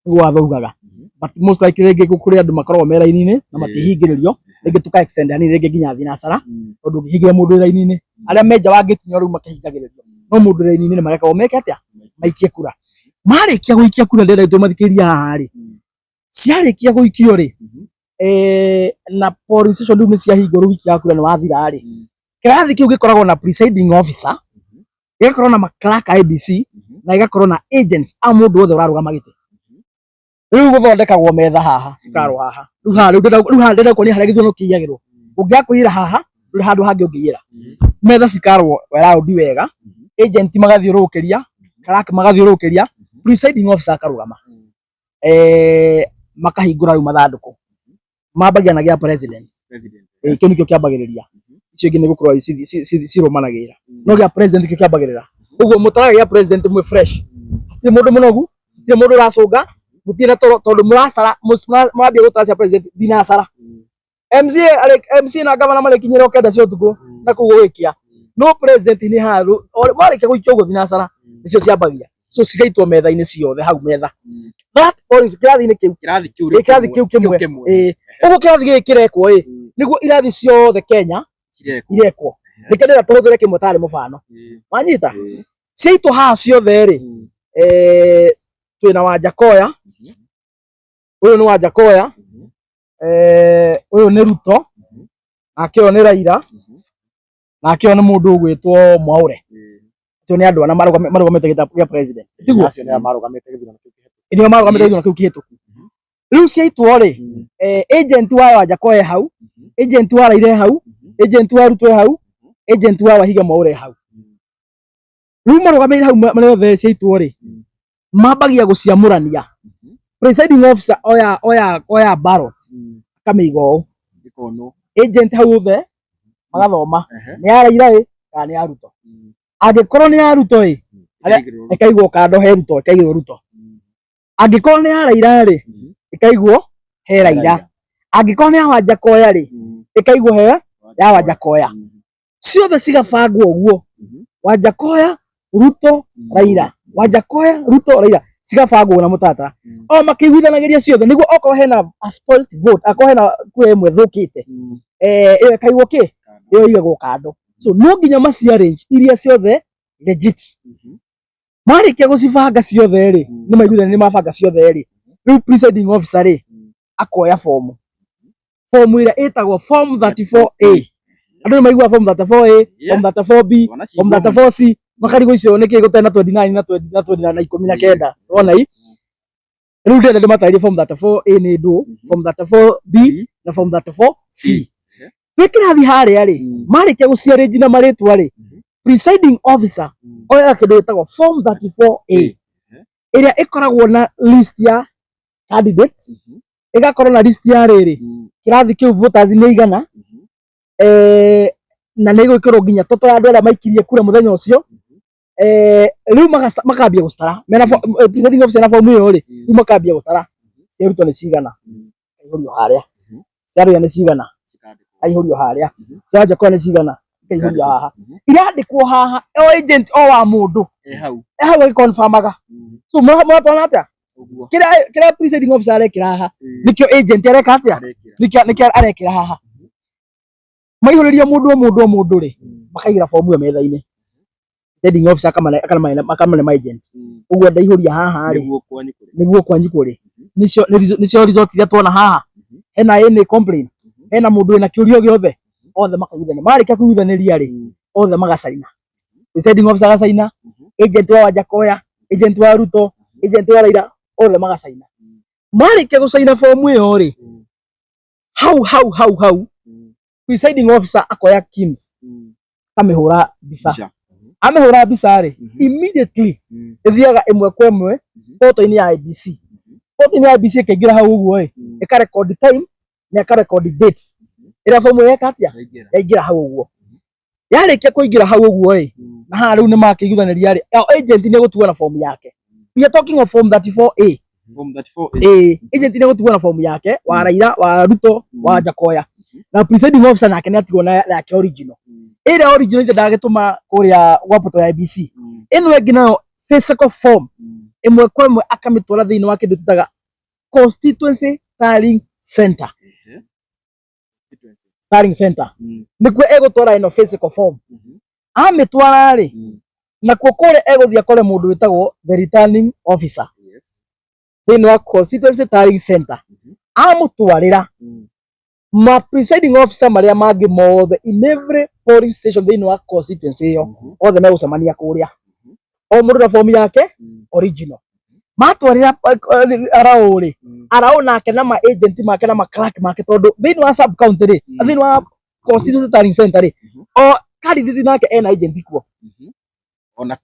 [SPEAKER 3] nĩguo watho ugaga, but most likely rĩngĩ kũrĩ andũ makoragwo me raini-inĩ na matihingĩrĩrio, rĩngĩ tuka extend hanini rĩngĩ nginya thinacara tondũ ũngĩhingĩra mũndũ raini-inĩ arĩa menja wa gĩtinyo rĩu makĩhingagĩrĩrio, no mũndũ raini-inĩ nĩ marekagwo meke atĩa maikie kura. Marikia guikia kura ndenda itu mathikĩrĩria haha rĩ, ciarĩkia guikio rĩ, na polling station rĩu nĩ ciahingwo rĩu wiki ya kura nĩ wathira rĩ, kĩrathi kĩu gĩkoragwo na presiding officer, gĩgakorwo na clerk IEBC na gĩgakorwo na agents a mũndũ wothe ũrarũgama gĩtĩ. Rĩu gũthondekagwo metha haha cikarwo haha, rĩu haha ndĩrenda kuonia harĩa gĩthurano kĩiyagĩrwo. Ũngĩaga kũiyĩra haha ndũrĩ handũ hangĩ ũngĩiyĩra. Metha cikarwo raundi wega, agent magathiũrũrũkĩria, clerk magathiũrũrũkĩria, presiding officer akarugama, makahingũra rĩu mathandũkũ mambagia na gĩa president. Kĩu nĩkĩo kĩambagĩrĩria, icio ingĩ nĩ gũkorwo cirũmanagĩrĩra, no gĩa president kĩo kĩambagĩrĩra. Ũguo mũtaraga gĩa president mwe fresh, hatirĩ mũndũ mũnogu, hatirĩ mũndũ ũracũnga, mũtirĩ na toro tondũ mũrambia gũtara cia president thinacara. MCA na governor marĩkinyĩra kenda cia ũtukũ na kũu gũgĩkia, no president nĩ haru warĩkia gũikia ũguo thinacara nĩcio ciambagia, so cigaitwo metha-inĩ ciothe hau metha. That polling kĩrathi-inĩ kĩu kĩmwe ũguo kĩrathi gĩkĩ kĩrekwo nĩguo irathi ciothe Kenya irekwo. Nĩkĩo ndĩrenda tũhũthĩre kĩmwe tarĩ mũbano, wanyita ciaitwo haha ciothe rĩ, twĩna Wanjakoya, ũyũ nĩ Wanjakoya, ũyũ nĩ Ruto, nake ũyũ nĩ Raila, nake ũyũ nĩ mũndũ ũgwĩtwo Mwaũre. Acio nĩ andũ ana marũgamĩte gĩtĩ gĩa president. Acio nĩo marũgamĩte gĩthurano kĩu kĩhĩtũku. Rĩu ciaitwo rĩ, agent wa Wanjakoya hau, agent wa Raila hau, agent wa Ruto hau, agent wa Wahiga Mwaũre hau. Rĩu marũgamĩrĩire hau marĩ othe ciaitwo rĩ, mambagia guciamurania presiding officer oya ballot akamiiga ũũ agent hau othe magathoma nĩ ya Raila kana nĩ ya Ruto angĩkorwo nĩ ya Ruto ĩkaigwo kando he Ruto ĩkaigwo Ruto angĩkorwo nĩ ya Raila ĩkaigwo he Raila angĩkorwo nĩ ya Wanjakoya ĩkaigwo he ya Wanjakoya ciothe cigabangwo ũguo Wanjakoya Ruto Raila Wanjakoya Ruto Raila cigabangwo na mũtata o makĩiguithanagĩria ciothe nĩguo okorwo hena a spoiled vote akorwo hena kura ĩmwe thũkĩte ĩyo ĩkaigwo kĩ ĩyo igagwo kando so no nginya maci arrange iria ciothe legit marĩkia gũcibanga ciothe nĩ maiguithania nĩ mabanga ciothe rĩu presiding officer akoya form ĩrĩa ĩtagwo form 34A andũ nĩ maiguaga form 34A form 34B form 34C makarigwo icio nĩkĩ gũtarĩ na 29 na 20 na 19 wona rĩu ndĩrenda ndĩmatarĩrie form 34A nĩ ndũ form 34B na form 34C twĩkĩrathi harĩa marĩkia gũciarĩnji na marĩtwa presiding officer oya kĩndũ gĩtagwo form 34A ĩrĩa ĩkoragwo na list ya candidates ĩgakorwo na list ya kĩrathi kĩu voters nĩ igana na nĩ gwĩkĩrwo nginya toto ya andũ arĩa maikirie kura mũthenya ũcio rĩu makambia gũtara mena presiding officer na form ĩyo rĩu makambia gũtara cia Ruto nĩ cigana ikaihũrio harĩa cia Raila nĩ cigana ikaihũrio harĩa cia Wanjakoya nĩ cigana ikaihũrio haha irandĩkwo haha o agent o wa mũndũ hau agĩconfirmaga so mũratwana atĩa kĩrĩa presiding officer arekĩra haha nĩkĩo agent areka atĩa nĩkĩo arekĩra haha maihũrĩria mũndũ o mũndũ makaigira form ĩyo metha-inĩ presiding officer akamane ma agent ũguo ndaihũria haha nĩguo kwanyu kũrĩ nĩcio result iria tuona haha hena any complaint hena mũndũ wĩna kĩũrio gĩothe othe makaiguithania marĩkia kũiguithanĩria othe magacaina presiding officer agacaina agent wa Wanjakoya agent wa Ruto agent wa Raila othe magacaina marĩkia gũcaina form ĩyo hau presiding officer akoya Kims amĩhũra mbica amĩhũra mbica immediately ĩthiaga ĩmwe kwa ĩmwe portal-inĩ ya IEBC portal-inĩ ya IEBC ĩkaingĩra hau ũguo ĩkarecord time na ĩkarecord date ĩrĩa form ĩyo yeka atĩa yaingĩra hau ũguo yarĩkia kũingĩra hau ũguo na haha rĩu nĩ makĩiguithanĩria agent nĩ egũtuo na form yake we are talking of form 34A agent nĩ egũtuo na form yake wa Raila wa Ruto wa Wanjakoya na presiding officer nake nĩ atigwo na yake original ĩrĩa original ĩrĩa ndagĩtũma kũrĩa gwa portal ya IEBC ĩno ĩngĩ nayo physical form ĩmwe kwa ĩmwe akamĩtwara thĩinĩ wa kĩndũ tũtaga constituency tallying center nĩkuo egũtwara ĩno physical form amĩtwara nakuo kũrĩa egũthiĩ akore mũndũ wĩtagwo the returning officer thĩinĩ wa constituency tallying center amũtwarĩra ma presiding officer marĩa mangĩ mothe in every polling station thĩinĩ wa constituency ĩyo othe megũcemania kũrĩa o mũndũ na form yake original matwarĩra Arao nake na ma agent make na ma clerk make tondũ thĩinĩ wa sub county thĩinĩ wa constituency tallying center o candidate nake ena agent kuo ona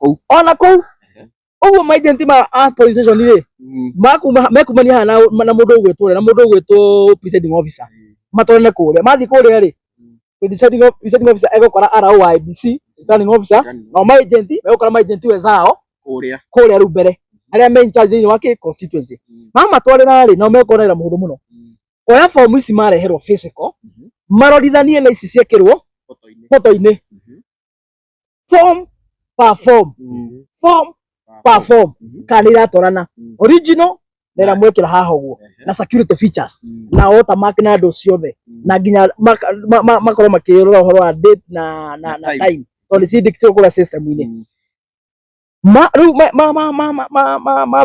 [SPEAKER 3] kũu ũguo ma agent ma polling station mekumania haha na mũndũ ũgwĩtwo presiding officer matwarane kũrĩa mathiĩ kũrĩa presiding officer egũkora Arao wa IEBC returning officer na ma agent megũkora ma agent wenzao kũrĩa rĩu mbere arĩa me in charge thĩinĩ wa constituency mamatwarĩra no mekũonera mũhũthũ mũno oya form ici mareherwo physical marorithanie na ici ciekĩrwo photo-inĩ form per form kana iratwarana original na ĩramwĩkĩra haha ũguo na security features na watermark na andũ ciothe na nginya makorwo makĩrora ũhoro wa date na time tondũ ciandĩkĩtwo kũrĩa system-inĩ rĩu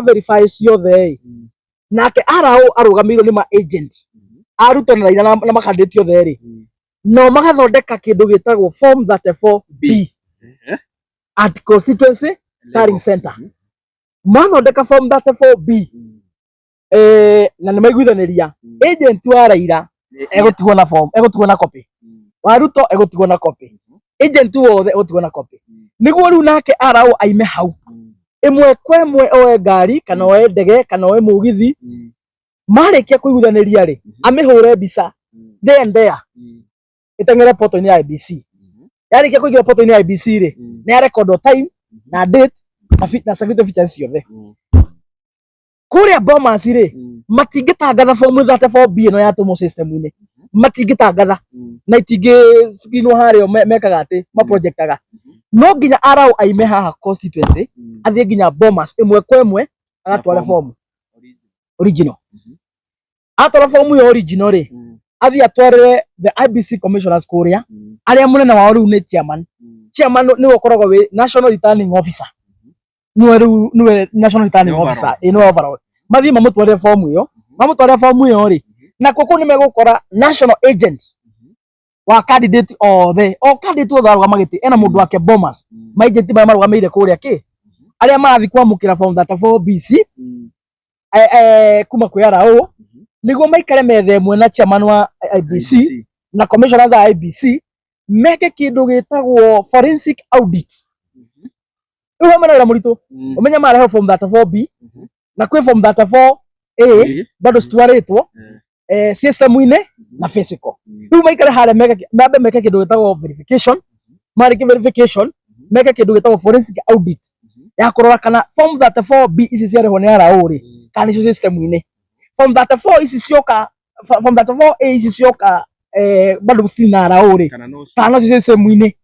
[SPEAKER 3] verify ciothe nake Arao arũgamĩirwo nĩ ma agent a Ruto na Raila na makandĩtio othe no magathondeka kĩndũ gĩtagwo form 34B at constituency tallying center mathondeka form 34B na nĩ maiguithanĩria agent wa Raila egũtigwo na form egũtigwo na copy wa Ruto egũtigwo na copy agent wothe egũtigwo na copy nĩguo rĩu nake Arao aime hau imwe kwa imwe oe ngari kana oe ndege kana oe mugithi marikia kuiguthaniria ri amihure mbica there itengere portal-ini ya IEBC yarikia kuingira portal-ini ya IEBC ri ni ya record time na date na security features ciothe kuria Bomas ri matingitangatha form 34B ino ya tumo system-ini matingitangatha na itingi screen hario mekaga ati ma projectaga no nginya arau aime haha constituency athie nginya Bomas imwe kwa imwe agatwara form original atwara form yo original ri athie atwarire the IEBC commissioners kuria aria munene wao riu ni chairman ni ukoragwo wi national returning officer niwe national returning officer ino overall mathie mamutwarire form yo ri na koko ni megukora national agent wa candidate candidate othe magiti ena mundu wake Bomas ma agent ba marugameire kuria ki aria marathi kwamukira form 34BC kuma kwera o niguo maikare methe ĩmwe na chairman wa IEBC na commissioners a IEBC meke kindu gitagwo forensic audit uwe mara muritu umenya mara form 34B na kwi form 34A bado stwaritwo system-ini na physical uwe maikare hale meke kindu gitagwo verification mariki verification meke kindu gitagwo forensic audit ya kurora kana form 34B ici ciariho ni arauri kana icio system-ini form 34 ici cioka form 34A ici cioka bado sina arauri kana icio system-ini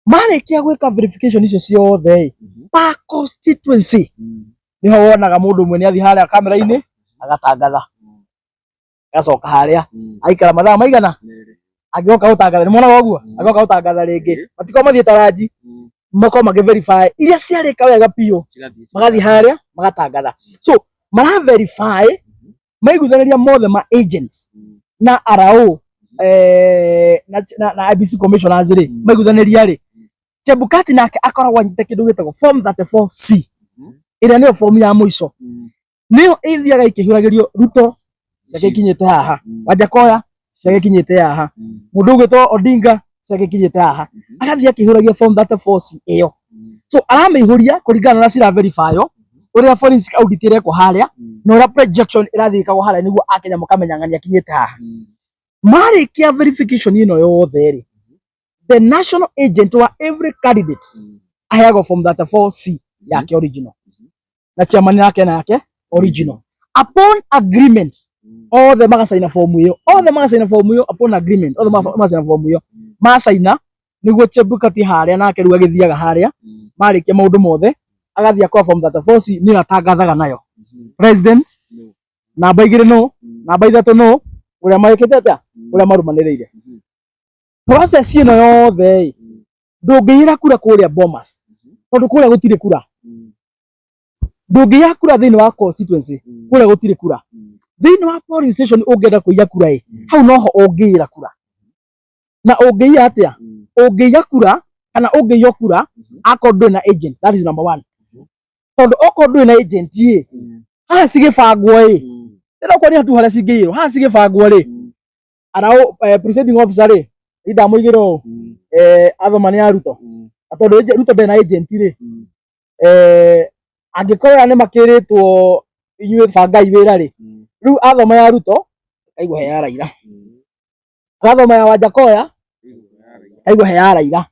[SPEAKER 3] marikia gwika verification icio ciothe pa constituency niho wonaga mundu mwe ni athi haria kamera-ini agatangatha gacoka haria aikara mathaa maigana agioka gutangatha ni mwana woguo agioka gutangatha ringi matiko mathie taraji mako mage-verify iria ciarika wega pio magathi haria magatangatha so mara verify maiguthaniria mothe ma agents na RO na IEBC commissioners ri maiguthaniria ri Chebukati nake akoragwo anyite kindu gitagwo form 34C iria niyo form ya muico niyo ithiaga ikihuragirio Ruto ciake kinyite haha Wajakoya ciake kinyite haha mundu ugitwo Odinga ciake kinyite haha agathia akihuragia form 34C iyo so aramihuria kuringana na cira verify uria forensic audit ireko haria na uria projection irathikagwo haria niguo akenya mukamenya kinyite haha marikia verification ino yothe ri the national agent wa every candidate aheagwo form 34C yake original na chairman yake original upon agreement all the magasaina form iyo upon agreement all the magasaina form iyo masaina niguo Chebukati haria nake riu agithiaga haria marikia maundu mothe agathia kwa form 34C ni atangathaga nayo president namba 2 no namba 3 no uria maikite atia uria marumaniriire process ino yothe ndungihira kura kuria Bomas tondu kuria gutire kura ndungihira kura thiini wa constituency kuria gutire kura thiini wa polling station ungienda kuiya kura hau noho ungihira kura na ungiiya atia ungiiya kura kana ungiiyo kura akorwo na agent that is number 1 tondu okorwo na agent haha cigibangwo ndira kwani hatu haria cingihirwo haha cigibangwo arao presiding officer ndamuigiro athomani ya Ruto tondu Ruto ndena agent angikorwo ni makiritwo inyuĩ bangai wĩra riu athoma ya Ruto kaigwa he ya Raila athoma ya Wajakoya kaigwa he ya Raila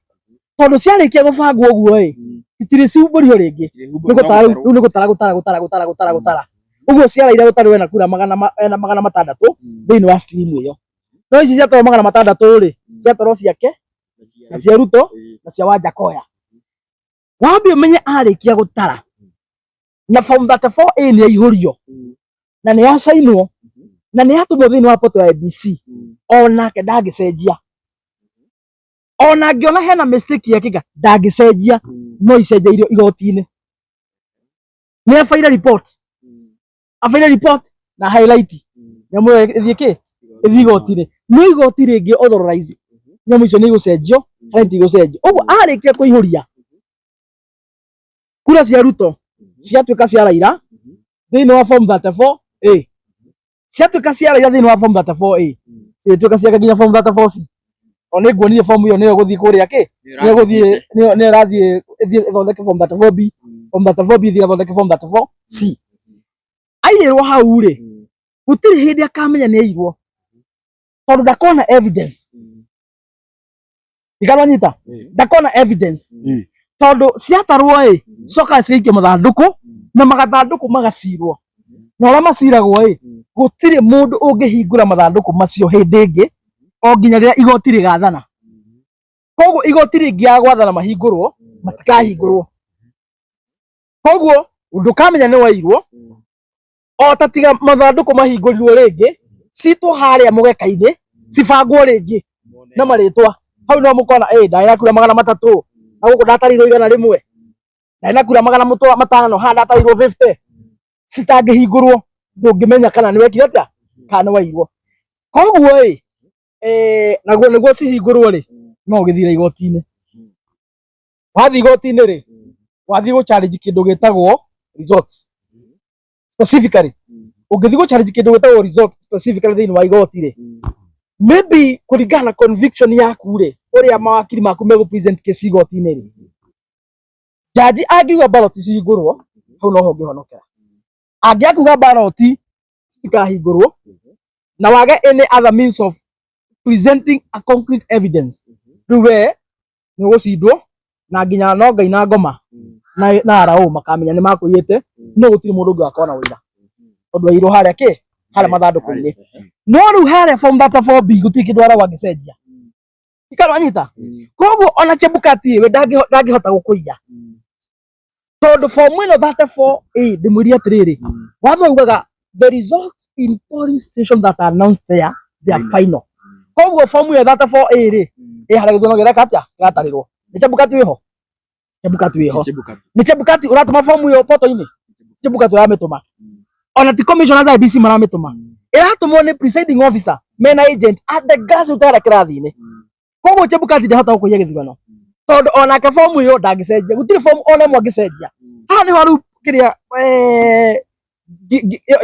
[SPEAKER 3] tondu ciarikia gubangwo uguo itiri ciumburio ringi ni gutara uguo cia Raila gutari wena kura magana matandatũ thiini wa stream iyo no ici ciatwarwo magana matandatũ ciatwarwo ciake na cia Ruto na cia Wajakoya wambe umenye arikia gutara na form 34A ni yaihũrio na ni yasainwo na ni yatumwo thiini wa portal ya IEBC onake ndagicenjia ona ngiona hena mistake yakika ndagicenjia no icenjeirio igoti-ini ni afaira report na highlight nyamu ithie igoti-ini no igoti ringi authorize nyamu icio ni igucenjio highlight igucenjio uguo arikia kuihuria kura cia Ruto ciatuika cia Raila thiini wa form 34A ciatuika cia Raila thiini wa form 34A ciatuika cia nginya form 34C oni nguonire form iyo niyo guthii kuria ni guthii ni rathii ithondeke form 34B form 34 B thira thondeke form 34 C aiyirwo hau ri gutiri hindi akamenya ni aiyirwo tondu ndakona evidence ikaranyita ndakona evidence tondu ciatarwo coka ciikio mathanduku na magathanduku magacirwo na ora maciragwo gutiri mundu ungihingura mathanduku macio hindi ingi o nginya riria igoti rigathana koguo igoti ringi ya gwathana mahingurwo matikahingurwo koguo ndukamenya ni wairwo o tatiga mathanduku mahingũrirwo ringi citwo haria mugeka-ini cibangwo ringi na maritwa hau no mukona ndari kura 300 na guku ndatarirwo 100 ndari kura 500 ha ndatarirwo 50 citangihingũrwo ndungimenya kana ni wekire atia kana wairwo koguo naguo niguo cihingũrwo ri no githira igoti-ini wathi igoti-ini ri wathi go challenge kindu gitagwo results specifically ungithi go challenge kindu gitagwo results specifically thini wa igoti ri maybe kuringana conviction yaku ri uria mawakiri maku mego present case igoti-ini ri jaji agiuga ballot cihingũrwo hau no ho ngihonokera angiakuga ballot citikahingũrwo na wage any other means of presenting a concrete evidence ruwe ni gucindwo na nginya no Ngai na ngoma na arao makamenya ni makuyite no gutiri mundu ungi akona wira tondu airwo haria ki haria mathanduku-ini no riu haria form 34B gutiri kindu ara wangicenjia ikaranyita koguo ona Chebukati we ndangihota gukuiya tondu form ino 34A ndimwiri atiriri watho ugaga the results in polling station that are announced there they are final koguo form ino 34A ri haria githono giria katia kiratarirwo ni Chebukati wiho ni Chebukati uratuma form iyo poto-ini Chebukati uramituma ona ti commissioners IBC maramituma iratumwo ni presiding officer mena agent at the grassroots ara kirathi-ini koguo Chebukati ndahota gukuiya githurano tondu onake form iyo ndangicenjia gutiri form ona imwe angicenjia haha niho riu kiria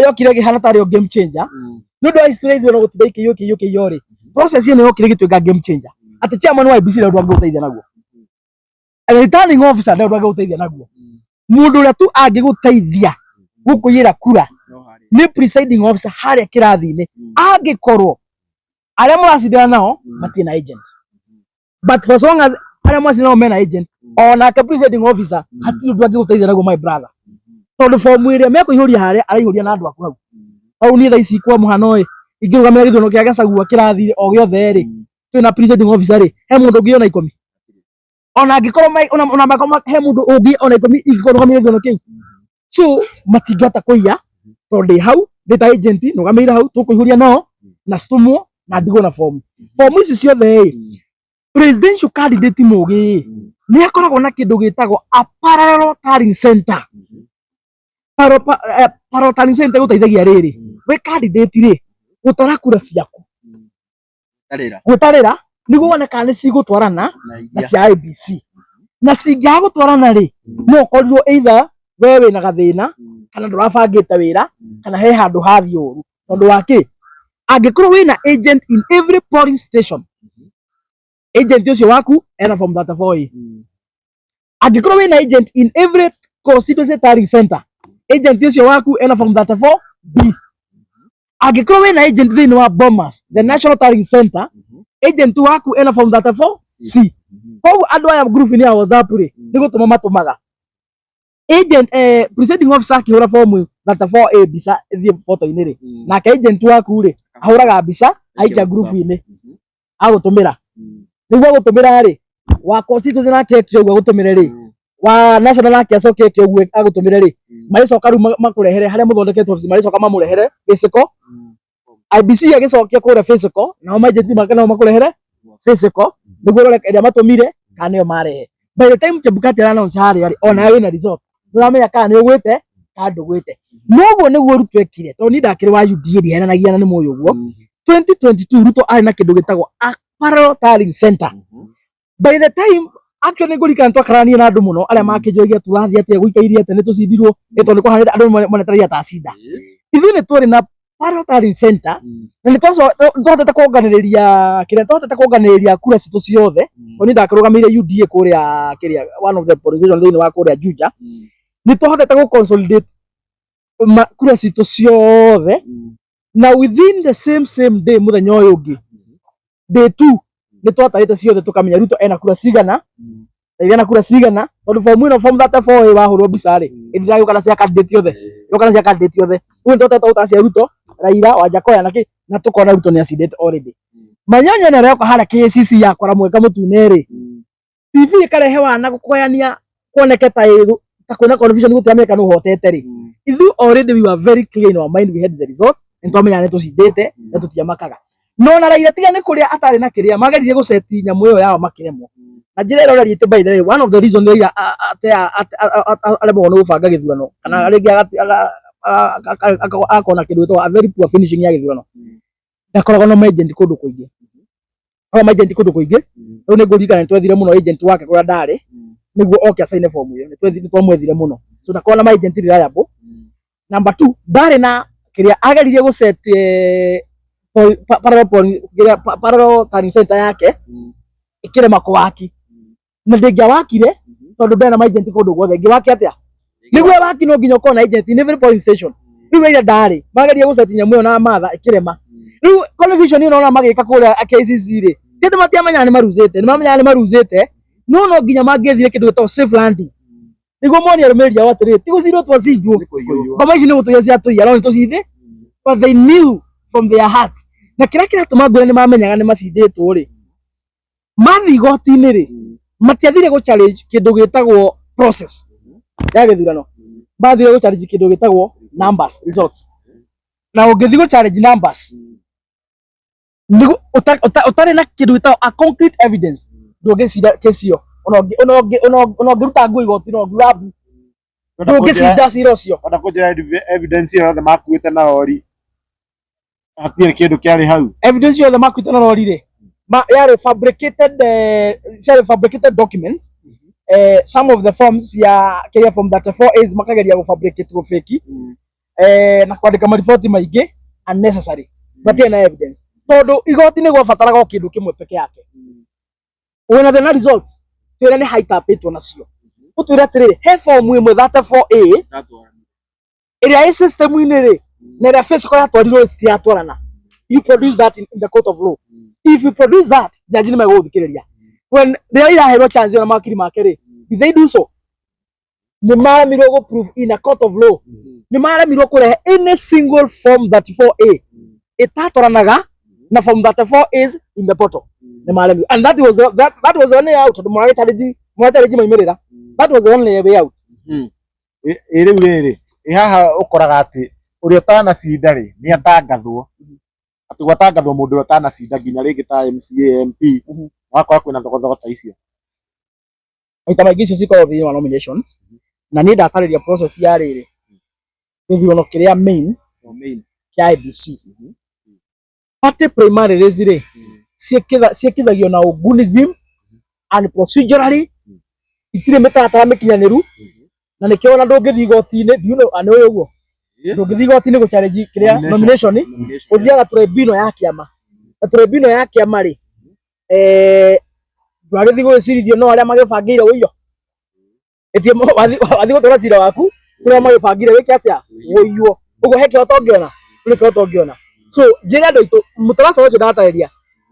[SPEAKER 3] yokire gihana tario game changer nundu wa history ithurano gutinda ikiyukiyo ri process iyo yokire gitwika game changer ati chairman wa IBC ndio angeteithia naguo returning officer ndio angeteithia naguo mundu uria tu angiguteithia gukuyira kura ni presiding officer haria kirathi-ini angikorwo aria muracindana nao matina agent but for so long as aria muracindana nao mena agent ona ka presiding officer hatiri ndu angiguteithia naguo my brother tondu form iria mekuihuria haria araihuria na andu aku hau au ni thaa ici kwa muhano ingirugamira githono kia Gachagua kirathi o giothe ri twina presiding officer ri he mundu ungi ona 10 ona angikorwo ona makoma he mundu ungi ona 10 ingikorwo githono kiu so matingihota kuiya tondu hau ndita agent nugamira hau tukuihuria nao na stumwo na ndigo na form ici ciothe presidential candidate mugi ni akoragwo na kindu gitagwo a parallel tallying center parallel tallying center guteithagia riri we candidate ri gutara kura ciaku gutarira niguo wone kana ni cigutwarana na cia IBC na cingiaga gutwarana ri no ukorirwo either we wina gathina kana ndurabangite wira kana he handu hathi uru tondu waki angikorwo wina agent in every polling station agent ucio waku ena form 34A angikorwo wina agent in every constituency tallying center agent ucio waku ena form 34B angikorwo wina agent thini wa Bomas the national tallying center agent waku ena form 34C koguo andu aya group ni ya WhatsApp ri ni gutuma matumaga agent presiding officer akihura form 34A bisa thie photo-ini ri nake agent waku ri ahuraga bisa aikia group-ini agutumira niguo gutumira ri wa constituency nake kio gutumire ri wa national nake acoke kio agutumire ri maricoka ru makurehere haria muthondekete office maricoka mamurehere physical IBC agicokia kuria physical na ma agent makana makurehere physical niguo rore iria matumire kana yo marehe by the time Chebukati announce haria ri ona wina result nduramenya kana ni ugwite kana ndugwite noguo niguo Ruto ekire tondu ni ndakiri wa UDA ndihenanagia na ni moyo guo 2022 Ruto ari na kindu gitagwo a parallel tallying center by the time actually ngurika ntwakarania na andu muno aria makijogia turathia atia guikairie ate ni tucindirwo tondu kwa andu monetaria ta cinda ithu ni turi na parallel tallying center na ni twahotete kuonganiriria kiria twahotete kuonganiriria kura citu ciothe tondu ndakirugamire UDA kuria kiria one of the position thini wa kuria Juja ni tũhotete gũ consolidate kura citũ ciothe na within the same day muthenya ũyũ ũngĩ day 2 ni twatarĩte ciothe tũkamenya Ruto ena kura cigana na kura cigana tondũ form 34 wahũrwo mbica rĩ ĩthagĩũka na cia candidate yothe rĩu nĩtũhotete gũtacia Ruto Raila Wajakoya na tũkona Ruto nĩacindĩte already. Manyanya nĩ areka harĩa KCC yakora mweka mũtune rĩ TV ĩkarehe wana gũkũgayania kuoneke ta kwĩna confusion gũtiameka nũ hotete rĩ ithu already we were very clear in our mind, we had the result and twamenya nĩ tũcindĩte na tũtiamakaga no na Raila tiga nĩ kũrĩa atarĩ na kĩrĩa mageririe gũceti nyamũ ĩyo yao makĩremwo na njĩra ĩrĩa ũrariĩte by the way one of the reason Raila aremwo nĩ gũbanga gĩthurano kana rĩngĩ akona kĩndũ gĩtagwo a very poor finishing ya gĩthurano ndakoragwo na agent kũndũ kũingĩ rĩu nĩ ngũririkana nĩ twethire mũno agent wake kũrĩa ndarĩ nĩguo oke acaine form ĩyo nĩ twamwethire mũno so ndakoragwo na agent reliable. Number 2 ndarĩ na kĩrĩa ageririe gũset parallel turning center yake ikirema kuwaki na ndĩngĩawakire tondũ ndena ma agent kũndũ guothe ngĩwaki atĩa nĩguo waki no nginya ũkorwo na agent in every polling station rĩu Raila ndarĩ mageria gũceti nyamũ ĩyo na matha ikirema rĩu confusion ĩno ona magĩka kũrĩa KCC rĩ tete matiamenya nĩ maruzĩte no nginya mangĩethire kĩndũ gĩtagwo safe landing nĩguo monie arũmĩrĩri ao atĩrĩrĩ ti gũcirwo twacinjwo ngoma ici nĩ gũtũia ciatũia no nĩtũcinde but they knew from their heart na kĩrĩa kĩratũma ngwĩre nĩ mamenyaga nĩ macindĩtwo rĩ mathi igoti-inĩ rĩ matiathire gũ challenge kĩndũ gĩtagwo process ya gĩthurano mathire gũ challenge kĩndũ gĩtagwo numbers results na ũngĩthi gũ challenge numbers ũtarĩ na kĩndũ gĩtagwo a concrete evidence ndũngĩcira kesi ĩyo ona ũngĩruta ngũ igoti no ngurabu ndũngĩcinda cira ũcio
[SPEAKER 1] ona kũnjĩra evidence yothe makuĩte na rori hatirĩ kĩndũ kĩarĩ hau
[SPEAKER 3] evidence yothe makuĩte na rori rĩ yarĩ fabricated documents some of the forms ya kĩrĩa form 34As makageria gũfabricate gũfake na kwandĩka mariboti maingĩ unnecessary matirĩ na evidence tondũ igoti nĩ gwabataraga o kĩndũ kĩmwe peke yake wĩna the results twĩra nĩ haitapĩtwo nacio ũtwĩra atĩrĩrĩ he form ĩmwe 34A ĩrĩa ĩ system-inĩ rĩ na ĩrĩa physical yatwarirwo citiratwarana. You produce that in the court of law. If you produce that jaji nĩ megũgũthikĩrĩria when they iraheirwo chance na makiri make rĩ did they do so nĩ maremirwo gũ prove in a court of law nĩ maremirwo kũrehe any single form 34A ĩtatwaranaga na form 34As in the portal nĩ maremirwo and that was the only out mwatarĩji maimĩrĩra that was the only way out.
[SPEAKER 1] Rĩu rĩrĩ haha ũkoraga atĩ ũrĩa ũtanacinda rĩ nĩ atangathwo atĩ gwatangathwo mũndũ ũrĩa ũtanacinda nginya rĩngĩ ta MCA MP wakora kwĩna thogothogo ta icio
[SPEAKER 3] maita maingĩ icio cikoragwo thĩinĩ wa nominations na niĩ ndatarĩria process ya rĩrĩ gĩthurano kĩrĩa main kĩa IEBC party primaries rĩ ciĩkithagio na ugunism and procedurally itirĩ mĩtaratara mĩkinyanĩru na nĩkĩo ona ndũngĩthiĩ igoti-inĩ ndiuno nĩ ũyũ ũguo ndũngĩthiĩ igoti-inĩ gũ challenge kĩrĩa nomination ũthiaga tribunal ya kĩama na tribunal ya kĩama rĩ ndwagĩthiĩ gwĩcirithio no arĩa magĩbangĩire ũiyo wathiĩ gũtwara cira waku kũrĩa magĩbangĩire wĩke atĩa ũiywo ũguo he kĩhoto ũngĩona so njĩra andũ aitũ mũtaratara ũcio ndatarĩria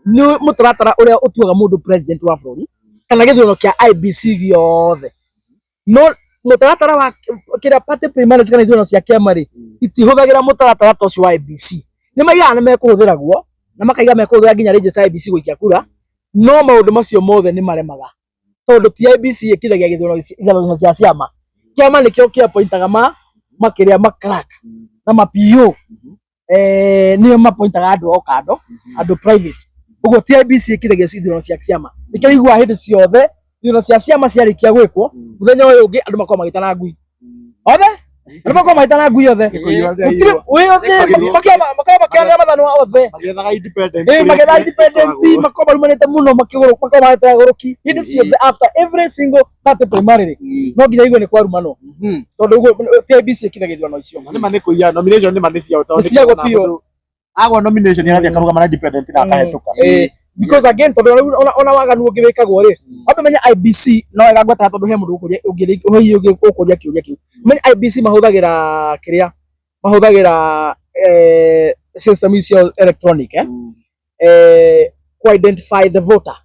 [SPEAKER 3] nĩ mũtaratara ũrĩa ũtuaga mũndũ president wa bũrũri kana gĩthurano kĩa IEBC gĩothe no mũtaratara wa kĩrĩa party primaries kana ithurano cia kĩama rĩ itihũthagĩra mũtaratara ta ũcio wa IEBC nĩ maigaga nĩ mekũhũthĩra guo na makaiga mekũhũthĩra nginya register IEBC gũikia kura no maũndũ macio mothe nĩ maremaga tondũ ti IEBC ĩkithagia gĩthurano cia ciama kĩama nĩkĩo kĩapointaga makĩrĩa macrack na PO nĩo mapointaga andũ o kando andũ private ũguo ti IEBC ĩkithagia ithurano cia ciama nĩkĩo igua hĩndĩ ciothe ithurano cia ciama ciarĩkia gwĩkwo mũthenya ũyũ ũngĩ andũ makorwo magĩtana ngui othe andũ makorwo magĩtana ngui othe makĩona mathano othe magetha independent makorwo marumanĩte mũno makorwo magĩtega gũrũki hĩndĩ ciothe after every single party primary no nginya igwe nĩ kwarumanwo tondũ ũguo ti IEBC ĩkithagia ithurano icio
[SPEAKER 1] nĩ ma nĩ kũiya nomination nĩ ma nĩ ciao
[SPEAKER 3] tondũ
[SPEAKER 1] agwa nomination yarathia karũgama na independent na akahĩtũka
[SPEAKER 3] because again tondu ona waganu ungirikagwo ri ambe menya IBC no wega ngweta tondu he mundu ukuria kiuria kiu menya IBC mahuthagira kiria mahuthagira system icio electronic to identify the voter,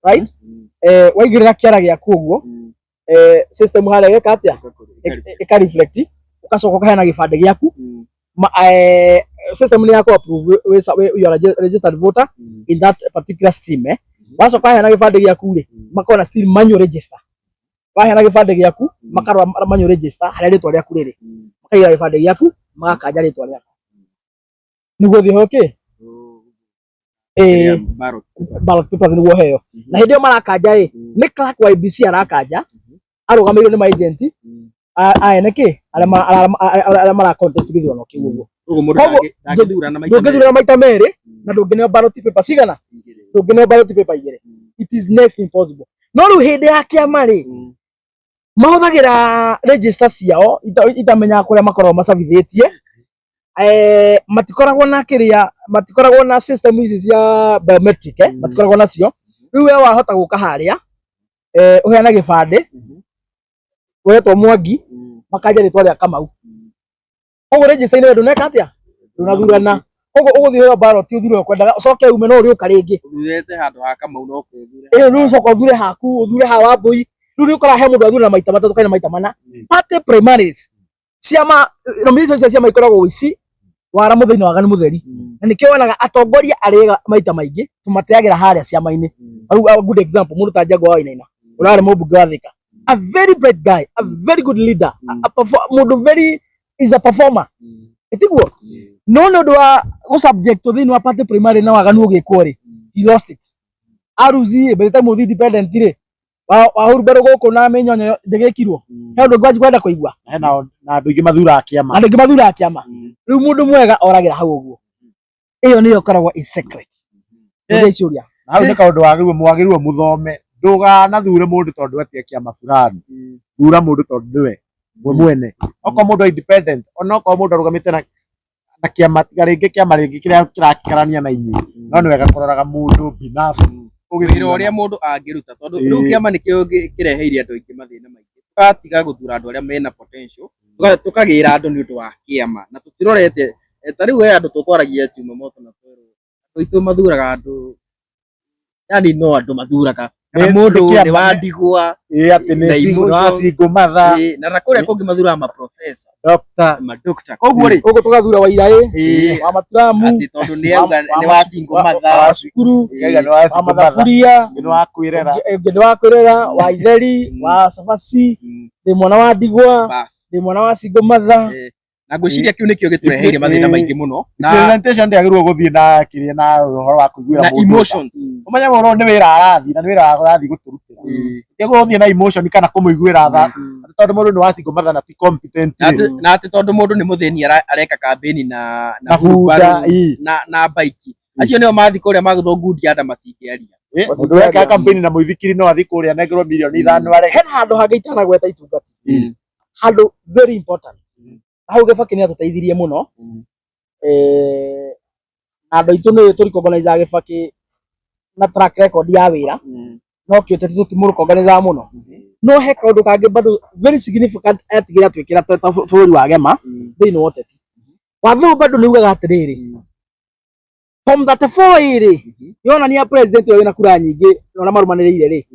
[SPEAKER 3] right? Waigirira kiara giaku uguo system haria geka atia ika reflect ukacoka ukahena gibande giaku system ni yako approve you are a registered voter in that particular stream wacoka hena gibande giaku ri makona still manual register wahena gibande giaku makarwa manual register haria ritwa riaku riri makaiga gibande giaku magakanja ritwa riaku niguo thi hoke ballot papers niguo heo na hindi yo marakanja ni clerk wa IBC arakanja arugamirwo ni agent niki aria mara contest githurano kiu uguo ndungithurana maita meri na ndungineo ballot paper cigana ndungineo ballot paper igiri it is next impossible no riu hindi ya kiama ri mahuthagira register ciao itamenya kuria makorwo macabithitie matikoragwo na kiria matikoragwo na system ici cia biometric matikoragwo nacio riu we wahota guka haria uheana gibande wetwo Mwangi makanja ritwa ria Kamau ogo register ine nduneka atia ndunathurana ogo uguthira ballot uthire kwendaga ucoke ume no uri ukaringi
[SPEAKER 2] uthurete handu ha Kamau no ukethure
[SPEAKER 3] riu ucoka uthure haku uthure ha Wambui riu ni ukora he mundu athura maita matatu kana maita mana party primaries ciama nomination cia ciama ikoragwo wici wara muthenya wagani mutheri na nikio wonaga atongoria arega maita maingi tumateagira haria ciama-ini a good example mundu ta Njagũ wa Wainaina urare mubunge wa Thika a very bright guy a very good leader mundu very is a performer etiguo no ndo wa go subject to thini wa party primary na waganu ugikwo ri he lost it aruzi by the time muthi independent ri wahurubero guku na menyonyo ndegekirwo he ndu ngwaji kwenda kuigwa
[SPEAKER 1] na andu ingi mathura kiama
[SPEAKER 3] riu mundu mwega oragira hau uguo iyo niyo koragwo in secret ndio ciuria
[SPEAKER 1] na ni kaundu wagirwo muthome nduganathure mundu tondu etie kiama fulani thura mundu tondu niwe mwene oko mundu independent ona oko mundu arugamite na kiama ringi kiria kirakarania na inyuĩ no ni wega kuroraga mundu binafsi
[SPEAKER 2] wira uria mundu angiruta tondu riu kiama nikio kireheire andu aingi mathina maingi tukatiga guthura andu aria mena potential tukagira andu ni undu wa kiama na tutirorete ta riu andu tukwaragia tiuma moto na tweru itu mathuraga andu yani no andu mathuraga kana mundu ni wandigwa
[SPEAKER 1] ati ni Singo Matha
[SPEAKER 2] na rakuria kungi mathura ma professor doctor
[SPEAKER 3] koguo ri ugo tugathura Waira wa Maturamu
[SPEAKER 2] ati tondu ni auga ni wa Singo Matha
[SPEAKER 3] cukuru
[SPEAKER 1] ni wa Singo Matha
[SPEAKER 3] ni wa kwirera wa Itheri wa Cabaci ni mwana wa Ndigwa ni mwana wa Singo Matha
[SPEAKER 2] na ngwiciria kiu nikio gitureheire mathina maingi muno
[SPEAKER 1] na presentation ndiagirwo guthii na kiria na uhoro wa kuiguira
[SPEAKER 2] mundu na emotions
[SPEAKER 1] umenya woro ni wira arathi na ni wira arathi guturutira ndiagirwo guthii na emotion kana kumuiguira tha tondu mundu ni wa Singo Matha na ti competent
[SPEAKER 2] na ati tondu mundu ni mutheni areka campaign na
[SPEAKER 1] buda
[SPEAKER 2] na bike acio nio mathi kuria maguthogundia anda matingiaria
[SPEAKER 1] mundu weka campaign na muithikiri no athi kuria negerwo milioni 5 areka
[SPEAKER 3] hena handu hangeitana gweta itungati handu very important hau Gibaki ni atuteithirie muno andu itu ni turi organize Gibaki na track record ya wira no kio tetu timuru organize muno no he kaundu kangi bado very significant atigira twikira bũrũri wa gema thĩinĩ wa ũteti watho bado ni ugaga atiriri from that 4 iri yonania president wina kura nyingi na marumanĩrĩire ri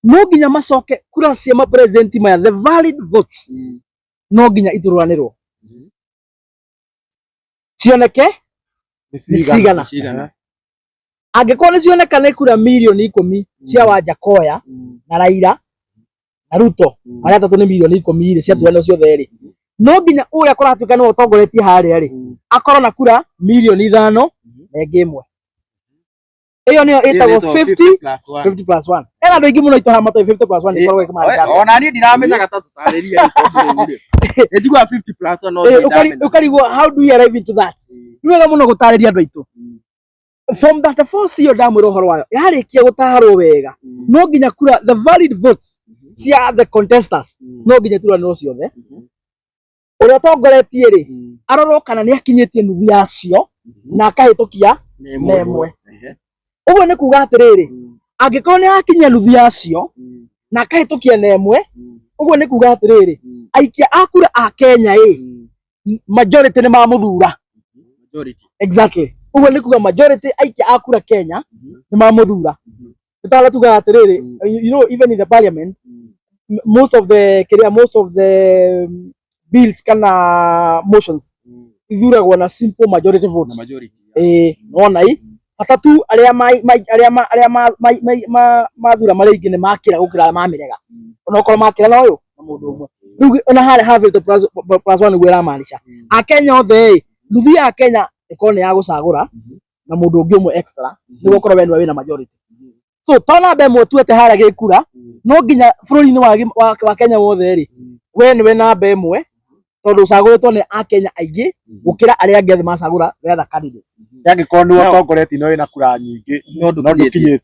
[SPEAKER 3] no nginya macoke kura cia ma president maya the valid votes no nginya itururanirwo cioneke cigana angikorwo ni cioneka ni kura milioni 10 cia Wanjakoya na Raila na Ruto aria tatu ni milioni 10 iri cia tuano ciothe ri no nginya uria kuratuika no utongoretie haria ri akorwo na kura milioni 5 na ingi imwe iyo niyo itagwo 50+1 ena andu aingi muno itoha mato 50+1 ikorwo ikimara
[SPEAKER 2] ona ni ndiramenya gatatu tariria ejigwa 50+1 no
[SPEAKER 3] ukarigwo how do you arrive into that ni wega muno gutariria andu aitu from that force yo ndamwira uhoro wayo yarikia gutaharwo wega no nginya kura the valid votes cia the contestants no nginya turanirwo ciothe uria tongoretie ri arorwo kana ni akinyitie nuthu yacio na akahitukia nemwe uguo ni kuga atiriri angikorwo ni akinya nuthu yacio na kahitukia na emwe uguo ni kuga atiriri aikia akura a Kenya majority ni mamuthura exactly uguo ni kuga majority aikia akura Kenya ni mamuthura tutala tuga atiriri you know even in the parliament most of the bills kana motions ithuragwo na simple majority votes nona atatu aria mathura maria ingi ni makira gukira mamirega ona okoro makira na uyu na mundu umwe riu ona hare harvest plus one gwira maanisha a Kenya othe nuthu ya Kenya ikone ya gucagura na mundu ungi umwe extra ni gukoro wenwa wina majority so tona be mwetuete hare gikura no nginya bururi-ini wa Kenya wothe ri we niwe namba imwe tondu ucaguritwo ni a Kenya aingi gukira aria angi macagura wetha candidates
[SPEAKER 1] yangikorwo ni utongoretie no wina kura nyingi no ndukinyitie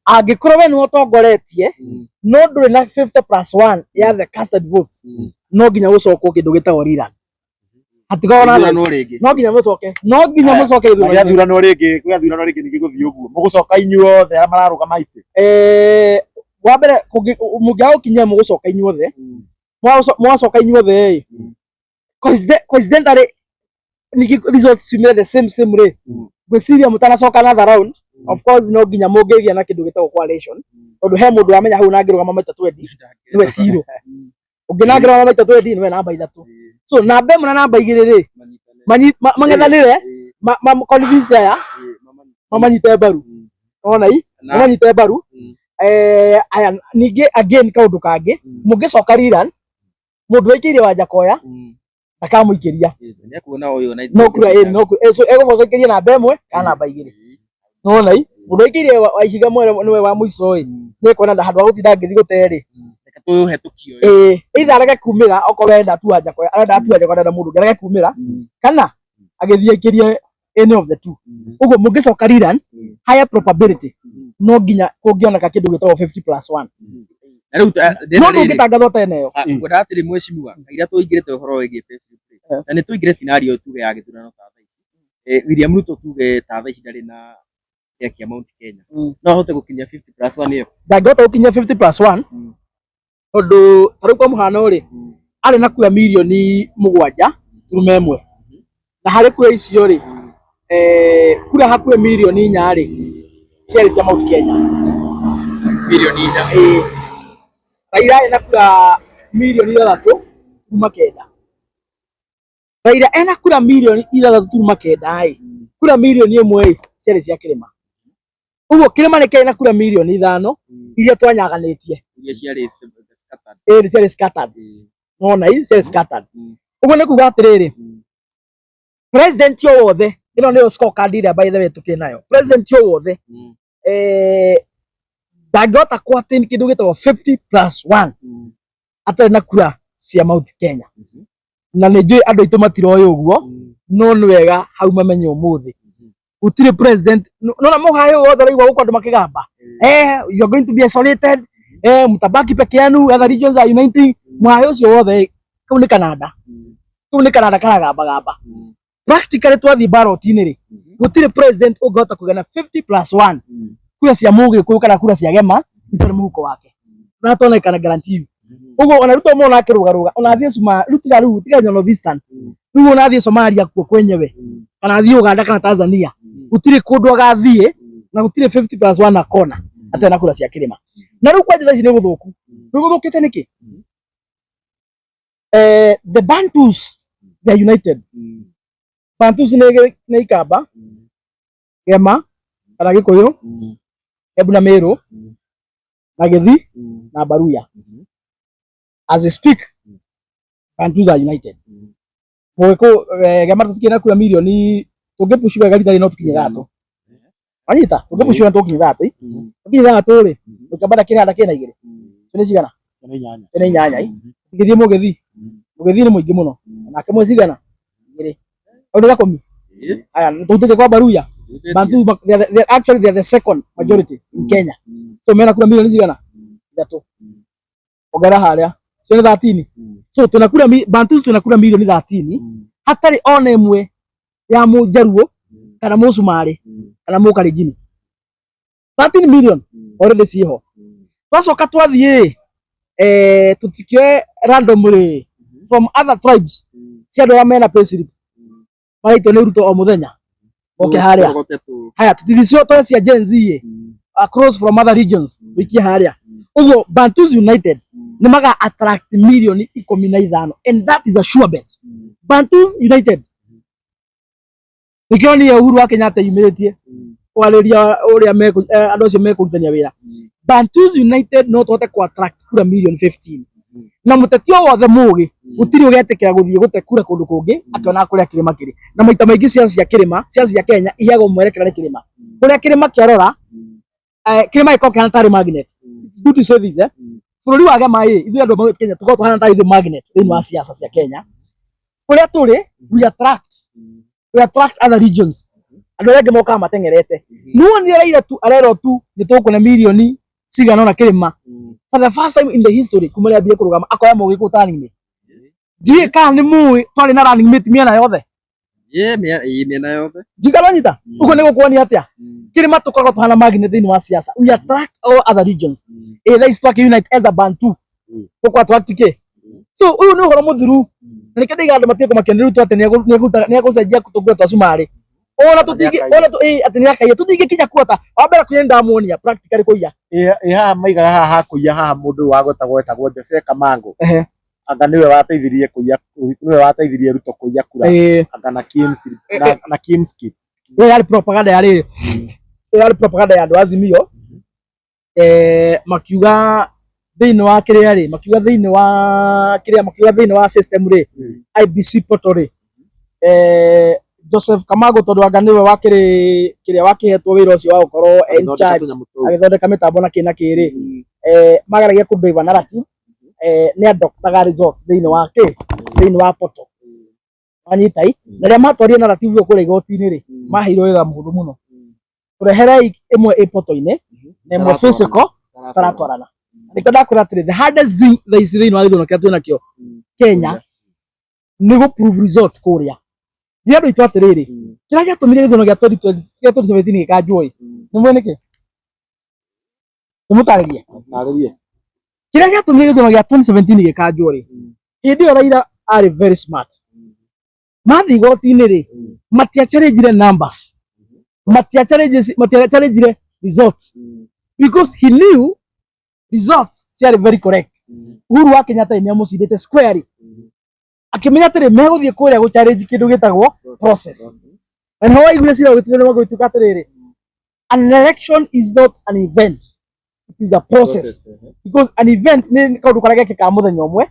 [SPEAKER 3] angikorwo we ni utongoretie no nduri na 50+1 ya the casted votes no nginya gucokwo kindu gitagwo rerun hatigona no nginya mucoke
[SPEAKER 1] thurano ringi nigiguthii uguo mugucoka inyuothe aria mararugama ite
[SPEAKER 3] wa mbere mungiaga gukinyia mugucoka inyuothe mwacoka inyuothe coincidentally niki results ciumire the same way gwiciria mutanacoka another round of course no nginya mungigia na kindu gitagwo coalition tondu he mundu amenya hau nangirugama maita 20 niwe tiro unginangirugama maita 20 niwe namba 3 so namba 1 na namba 2 ri mangethanire convince aya mamanyite mbaru ona mamanyite mbaru aya ningi again kaundu kangi mungicoka rerun mundu wikirie Wanjakoya akamuikiria no kura so egucokeria namba 1 kana namba 2 nona mundu wikirie Waiciga niwe wa muico ni kuona nda handu gutinda ngithi guteri
[SPEAKER 2] reke tuhetukio
[SPEAKER 3] either arege kumira okorwo wenda tu Wanjakoya arenda tu Wanjakoya na mundu arege kumira kana agithie ikirie any of the two uguo mungicoka rerun higher probability no nginya kungioneka kindu gitagwo 50+1 no ndungitangathwo tene yo
[SPEAKER 2] ngwenda atiri mweshimiwa ira tuingirite uhoro wigi Facebook na ni tuingire scenario tuge ya githurano ta thaa William Ruto tuge ta thaa ndari na ya Mount Kenya no hote gukinya 50+1 iyo
[SPEAKER 3] ndangihota gukinya 50+1 tondu tariu kwa muhano ri ari na kura milioni 7.1 na hari kura icio ri kura hakuhe milioni 4 ri ciari cia Mount Kenya
[SPEAKER 2] milioni 4
[SPEAKER 3] Raila ena kura milioni 3.9 Raila ena kura milioni 3.9 kura milioni 1 ciari cia Kirima uguo Kirima ni kena kura milioni 5 iria twanyaganitie
[SPEAKER 2] iria ciari
[SPEAKER 3] scattered ciari scattered nona ciari scattered uguo ni kuga atiriri president yo wothe ino ni scorecard iria by the way tukinayo president yo wothe ndangihota kuatini kindu gitagwo 50+1 atari na kura cia Mount Kenya na ni njui andu aitu matiroĩ uguo no ni wega hau mamenye umuthi gutire president nona muhayo wothe raigua guko andu makigamba you are going to be isolated mutabaki peke yenu other regions are uniting muhayo ucio wothe kau ni Canada karagamba practically twathi ballot-ini ri gutire president ungihota kugena 50+1 kura cia Mugikuyu kana kura cia Gema itari muhuko wake na tonekana guarantee uguo ona Ruto mona akirugaruga ona athie Suma rutiga riu tiga nyono Eastern riu ona athie Somalia kuo kwenyewe kana athie Uganda kana Tanzania gutire kundu agathie na gutire 50+1 na kona atari na kura cia Kirima na riu kwa njira ici ni guthuku guthukite niki the Bantus they are united Bantus ni Ikamba Gema kana Gikuyu Embu na Meru na Githii na Baruya as we speak Bantus are united mweko Gema tutikina kura milioni tungipushi wega ritari no tukinye gato anyita tungipushi wega tukinye gato tukinye gato ri ukabada kiranda kina igire tuni cigana tuni nyanya Githii Githii ni muingi muno na kemwe cigana igire ondu gakomi aya tutike kwa Baruya Bantu actually they are the second majority in Kenya so mena kura milioni cigana 3 ogera haria so ni 13 so tunakura Bantu tunakura milioni 13 hatari ona imwe ya Mujaruo kana Musumari kana Mukalenjin 13 million already ciho twacoka twathie tutikioe randomly from other tribes cia andå arä a mena payslip maraitwo nä Ruto o muthenya oke haria haya tutithicio twa cia Gen Z across from other regions wikie haria uguo Bantus United nä maga attract million 15 and that is a sure bet. Bantus United nikio ni Uhuru wa Kenyatta yumiritie kwariria uria andå acio mekũrutania wĩra. Bantus United no tũhote ku attract kura million 15 na mũteti o wothe mũgĩ gũtirĩ ũgetĩkĩra gũthiĩ gũte kura kũndũ kũngĩ akĩona kũrĩa kĩrĩma kĩrĩ na maita maingĩ ciaca cia Kenya iheagwo mwerekera nĩ kĩrĩma kũrĩa kĩrĩma kĩarora kĩrĩma gĩkoragwo kĩhana tarĩ magnet. It's good to say this bũrũri wa gema ithuĩ andũ a Kenya tũkoragwo tũhana tarĩ ithuĩ magnet thĩinĩ wa ciaca cia Kenya kũrĩa tũrĩ we attract other regions andå arä angä mokaga matengerete no nä araira tu arerwo tu nä tå kå ne milioni cigana na kĩrĩma for the first time in the history kuma rä ambie kå rå gama akoya må gä kå taninä ndiä kana nä må twarä na running mate mĩena yothe
[SPEAKER 2] mĩena yothe
[SPEAKER 3] njikaro nyita ũguo nĩ gũkuonia atĩa kĩrĩma tũkoragwo tũhana magnet thĩinĩ wa ciaca we attract all other regions either is pack unite as a Bantu tũkwa attract kä so ũyũ nĩ ũhoro mũthiru na nĩkĩo ndaiga andũ matige kũmakenia rĩu tu atĩ nĩ egũcenjia tũngũre twa cumarĩ ona tutige ati ni akaiya tutige kinya kuota wambere kuya ndamuonia practically kuya
[SPEAKER 1] haha maigaga haha hakuya haha mundu wa gwetagwo Jose Kamango anga niwe wateithirie kuya niwe wateithirie Ruto kuya kura anga na Kimski
[SPEAKER 3] yari propaganda yari propaganda ya andu Azimio makiuga thĩinĩ wa kĩrĩa rĩ makiuga thĩinĩ wa system rĩ IBC portal rĩ Joseph Kamango tondu anga niwe wakiri kiria wakihetwo wira ucio wa gukorwo en charge agithondeka mitambo na kina kiri magaragia kudriva narrative ni adoptaga results thiini wa portal anyitai na ria matwaria narrative yo kuri igoti-ini ri maheirwo wira muhuthu muno turehere imwe i portal-ini na imwe physical staratwarana nikio ndakwira atiri the hardest thing that is thiini wa githomo kia twina kio Kenya ni gu prove result kuria dia andå itå atä rä rä kä rä a gä atå mire gä thono gä a 2017 gä kanjå nä mwä nä kä nä må tarä rie kä rä a gä atå mire gä thono gä a 2017 gä kanjå rä hä ndä ä yo Raila arä very smart mathi igoti-inä rä matiacharenjire numbers matiacharenjire results because he knew results ciarä very correct. Uhuru wa Kenyatta nä amå cindä squarely akimenya atä megåthiä kå rä a gå challenge kä ndå gä tagwo process and how I cira gå tigwo nä magå ituka atä rä rä an election is not an event, it is a process because an event nä kaå ndå karä a gekekaga må thenya å mwe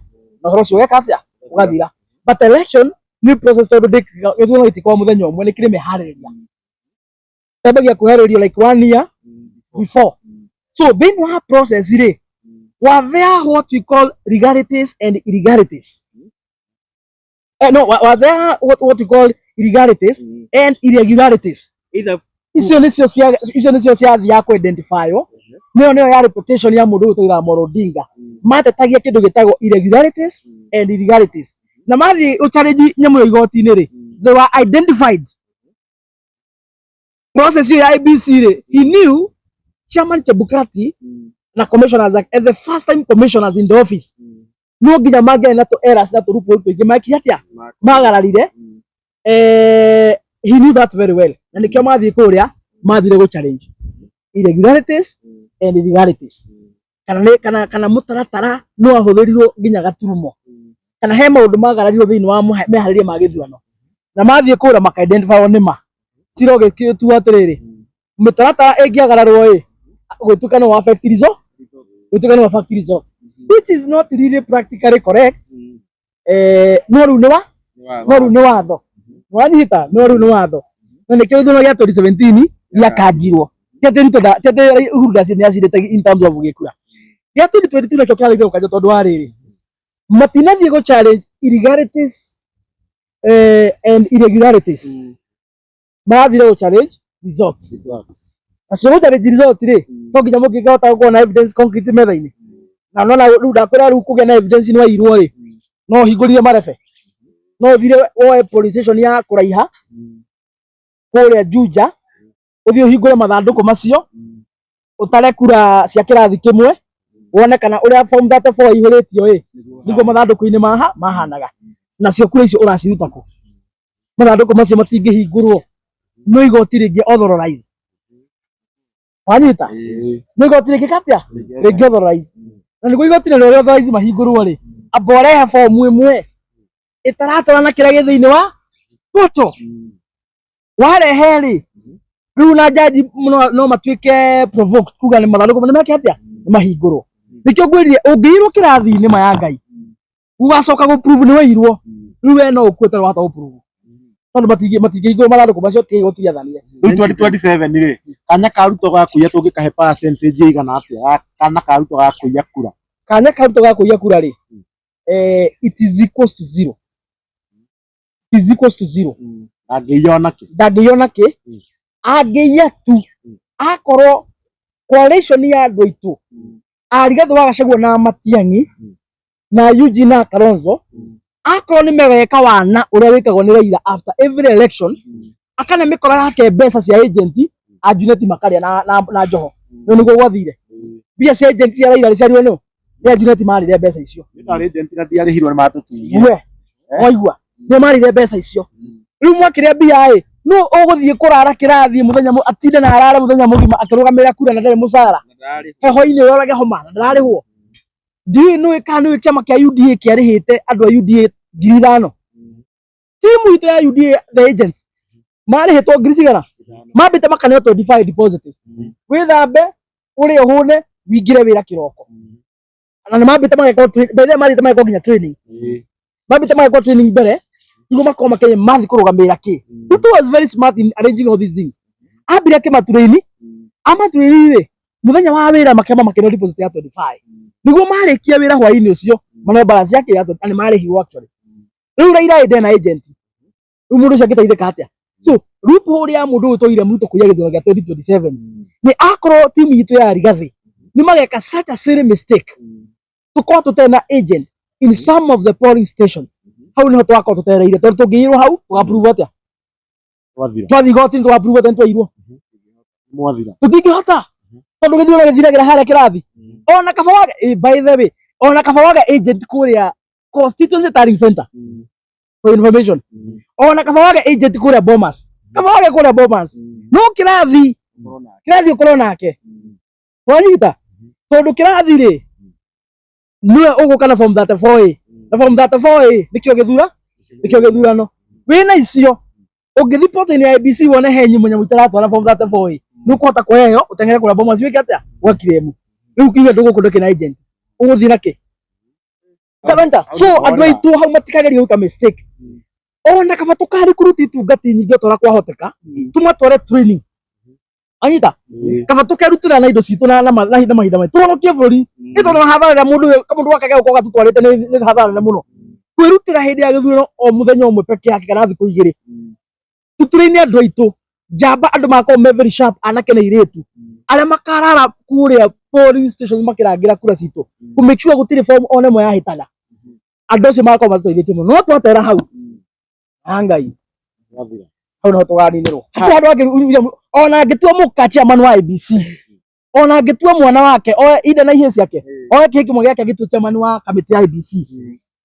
[SPEAKER 3] na å horo å cio geka atä a å gathira but election nä process tondå gä thurano gä tikoragwo må thenya å mwe nä kä rä meharä rä ria tambagia kwä harä rio like 1 year before so thĩinĩ wa process rä were there what we call legalities and illegalities. No, were there what we call illegalities and irregularities. Icio nĩcio ciathia ku identify nĩyo ya reputation ya mũndũ ũtũira Moro Odinga matetagia kĩndũ gĩtagwo irregularities and illegalities na mathiĩ ũchallenge nyamũ ya igoti-inĩ rĩ they were identified process ya IBC rĩ he knew Chairman Chebukati na commissioners at the first time commissioners in the office no nginya mangĩarĩ na tũ errors na tũrupũrũ tũingĩ makire atĩa magararire he knew that very well na nĩkĩo mathiĩ kũrĩa mathire gũ challenge irregularities and illegalities kana mũtaratara no ahũthĩrirwo nginya gaturumo kana he maũndũ magararirwo thĩinĩ wa meharĩria ma gĩthurano na mathiĩ kũrĩa maka identify nĩma cirogĩtua atĩrĩrĩ mĩtaratara ĩngĩagararwo gwĩtuĩka no affect result which is not really practically correct. No rĩu nĩ watho wanyita no rĩu nĩ watho na nĩkĩo gĩthurano gĩa 2017 gĩakanjirwo tete Uhuru nĩ acindĩte in terms of gĩkura gĩa 2022 nakĩo kĩarĩire gũkanjwo tondũ wa rĩrĩ matinathiĩ gũ challenge illegalities and irregularities marathire gũ challenge results acio gũ challenge result rĩ to nginya mũngĩkĩhota gũkorwo na evidence concrete metha-inĩ na nona rĩu ndakwĩra rĩu kũgĩa na evidence nĩ wairwo rĩ no hingũrire marebe no ũthire woe police station ya kũraiha kũrĩa Juja ũthiĩ ũhingũre mathandũkũ macio utare kura cia kirathi kimwe wone kana uria form 34 ihuritio niguo mathanduku-ini mahanaga nacio kura icio uraciruta ku mathanduku macio matingihingurwo no igoti ringi authorize wanyita no igoti ringi katia ringi authorize na niguo igoti rĩrĩa authorize mahingurwo ri amba urehe form imwe itaratwarana kĩrĩa thiini wa toto warehe ri riu na jaji no matuike provoked kuga ni mathanduku ni make atia ni mahingurwo nikio ngwiririe ungiirwo kirathi-ini ma ya Ngai ugacoka gu prove ni wairwo riu we no ukwete wahota gu prove tondu matingihingurwo mathanduku macio ti igoti athanire
[SPEAKER 1] riu 2027 ri kanya karuto ga kuiya tungikahe percentage igana atia kana karuto ga kuiya kura
[SPEAKER 3] kanya karuto ga kuiya kura ri it is equals to 0 is equals to 0
[SPEAKER 1] ndangĩiona kĩ
[SPEAKER 3] angĩiya tu akorwo coalition ya andũ aitũ Rigathi wa Gachagua na Matiang'i na Eugene na Kalonzo akorwo nĩ megeka wana ũrĩa wĩkagwo nĩ Raila after every election akane mĩkora yake mbeca cia agent a Junet makarĩa na njoho no nĩguo gwathire mbia cia agent cia Raila rĩciarirwo nĩ ya Junet marĩire mbeca icio
[SPEAKER 1] agent na ndiarĩhirwo nĩ matũtuire
[SPEAKER 3] we waigua nĩ marĩire mbeca icio rĩu mwakĩrĩa mbia no ũgũthiĩ kũrara kĩrathi mũthenya atinde na arara mũthenya mũgima akĩrũgamĩrĩra kura na ndarĩ mũcara heho-inĩ ũrage homa na ndararĩhwo ndiũĩ nĩ kĩama kĩa UDA kĩarĩhĩte andũ a UDA 5,000 timu itũ ya UDA the agents marĩhĩtwo 1,000 mambĩte makaneo 25 deposit wĩthambe ũrĩ ũhũne wingire wĩra kĩroko na mambĩte magekwo nginya training mambĩte magekwo training mbere niguo makorwo makenya mathi kũrũgamĩrĩra kĩ Ruto was very smart in arranging all these things ambire akĩmaturaini amaturaini muthenya wa wĩra makĩamba makeneo deposit ya 25 niguo marĩkia wĩra hwaĩ-inĩ ũcio maneo balance yake ya nĩ marĩhirwo actually rĩu Raila ende na agent rĩu mũndũ ũcio angĩteithĩka atĩa so Ruto ũrĩa mũndũ ũyũ tũire Ruto kũiya gĩthurano gĩa 2027 nĩ akorwo timu itũ ya Rigathi nĩ mageka such a silly mistake tũkorwo tũtarĩ na agent in some of the polling stations hau niho twakorwo tũtereire tondũ tũngĩirwo hau tũgaprove atĩa twathi igoti-inĩ tũgaprove atĩa nĩtwairwo tũtingĩhota tondũ gĩthurano gĩthiragĩra harĩa kĩrathi ona kaba wage by the way ona kaba wage agent kũrĩa constituency tallying center for information ona kaba wage agent kũrĩa Bomas kaba wage kũrĩa Bomas no kĩrathi ũkorwo nake wanyita tondũ kĩrathi rĩ niwe ũgũka na form 34 na form 34 nĩkĩo gĩthurano wĩna icio ũngĩthi portal-inĩ ya IEBC wone henyi mũnyamũ itaratwara form 34 nĩũkũhota kuoya ũteng'ere kũrĩa Bomas wĩke atĩa gwakiremu rĩu kiuga ndũgũkũ ndũkĩ na agent ũgũthiĩ nakĩ karanta so andũ aitũ hau matikageria gwĩka mistake ona kaba tũkarecruit itungati nyingĩ ũtora kwahoteka tũmatware training anyita kaba tũkerutĩra na indo citũ na mahinda maitũ tũhonokie bũrũri nĩ tondũ hathara ĩrĩa mũndũ wake gũkorwo gatũtwarĩte nĩ hathara nene mũno kwĩrutĩra hĩndĩ ya gĩthurano o mũthenya ũmwe peke yake kana thikũ igĩrĩ tũtũreine andũ aitũ njamba andũ makorwo me very sharp anake na airĩtu arĩa makarara kũrĩa polling stations makĩrangĩra kura citũ to make sure gũtirĩ form ona ĩmwe yahĩtana andũ acio makorwo matũteithĩtie mũno no twatera hau Ngai hau no tũganinĩrwo andũ angĩ ona angĩtua mũka chairman wa IEBC ona angĩtua mwana wake inde na ihe ciake oe kĩhĩ kĩmwe gĩake agĩtua chairman wa kamĩtĩ ya IEBC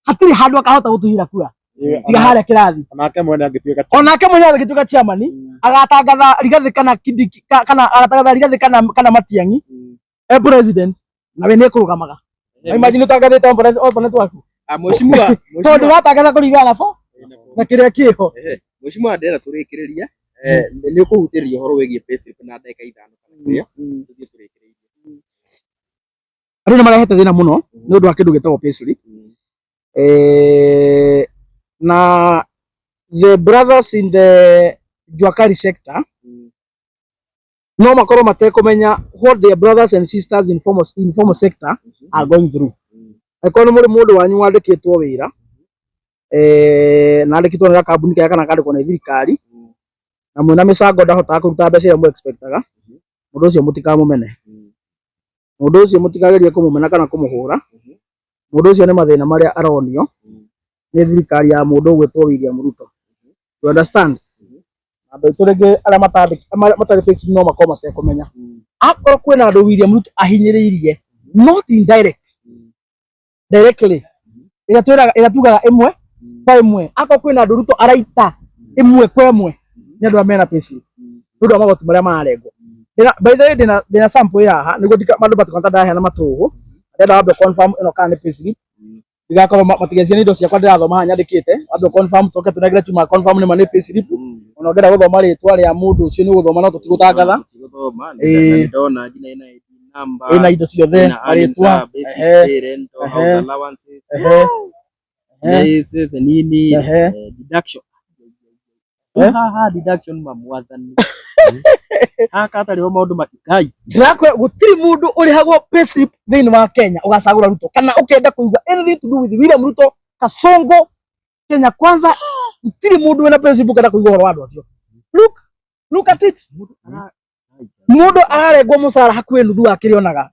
[SPEAKER 3] hatirĩ handũ akahota gũtuĩra kura tiga harĩa kĩrathi onake mwene angĩtuĩka chairman agatangatha Rigathi kana Kindiki kana agatangatha Rigathi kana Matiang'i president na we nĩ kũrũgamaga imagine ũtangathĩte opponent waku
[SPEAKER 2] mheshimiwa
[SPEAKER 3] tondũ watangatha kũringana na bo na kĩrĩa kĩho
[SPEAKER 2] mheshimiwa ndĩrenda tũrĩkĩrĩria nĩ ũkũhutĩria ũhoro wĩgiĩ payslip na ndagĩka ithano kana kĩrĩa tũthiĩ tũrĩkĩrĩrie
[SPEAKER 3] andũ nĩ marehete thĩna mũno nĩ ũndũ wa kĩndũ gĩtagwo payslip na the brothers in the Juakari sector no makorwo matekũmenya what their brothers and sisters in informal sector are going through akorwo nĩ mũndũ wanyu wandĩkĩtwo wĩra na andĩkĩtwo nĩ kambuni kaya kana kandĩkwo nĩ thirikari na mwĩna mĩcango ndahotaga kũruta mbeca iria mũ-expectaga mũndũ ũcio mũtikamũmene mũndũ ũcio mũtikagerie kũmũmena kana kũmũhũra mũndũ ũcio nĩ mathĩna marĩa aronio nĩ thirikari ya mũndũ ũgwĩtwo William Ruto you understand andũ aitũ rĩngĩ arĩa matarĩ payslip no makorwo matekũmenya akorwo kwina andu William Ruto ahinyiriirie not indirect directly iratugaga imwe kwa imwe akorwo kwina andu Ruto araita imwe kwa imwe ni andu amena payslip ndu amagoti maria marengwo by the way ndina sample yaha niguo mandu batikonta ndahe na matugu ndenda wambe confirm ino kana payslip ndigakorwo matigecia ni indo ciakwa ndirathoma haha nyandikite wambe confirm toke tunegere chuma confirm ni mane payslip ona ngenda guthoma ritwa ria mundu ucio ni guthoma no tutigutangatha
[SPEAKER 2] ndona ngina ina number
[SPEAKER 3] ina indo ciothe ritwa
[SPEAKER 2] sasa nini deduction deduction mamwathani akata rio maundu matikai
[SPEAKER 3] ndakwe gutiri mundu urihagwo payslip thiini wa Kenya ugacagura Ruto kana ukenda kuigwa anything to do with William Ruto Kasongo Kenya Kwanza gutiri mundu wena payslip kada kuigwa horo andu acio look at it mundu ararengwo mucara hakuhe nuthu akirionaga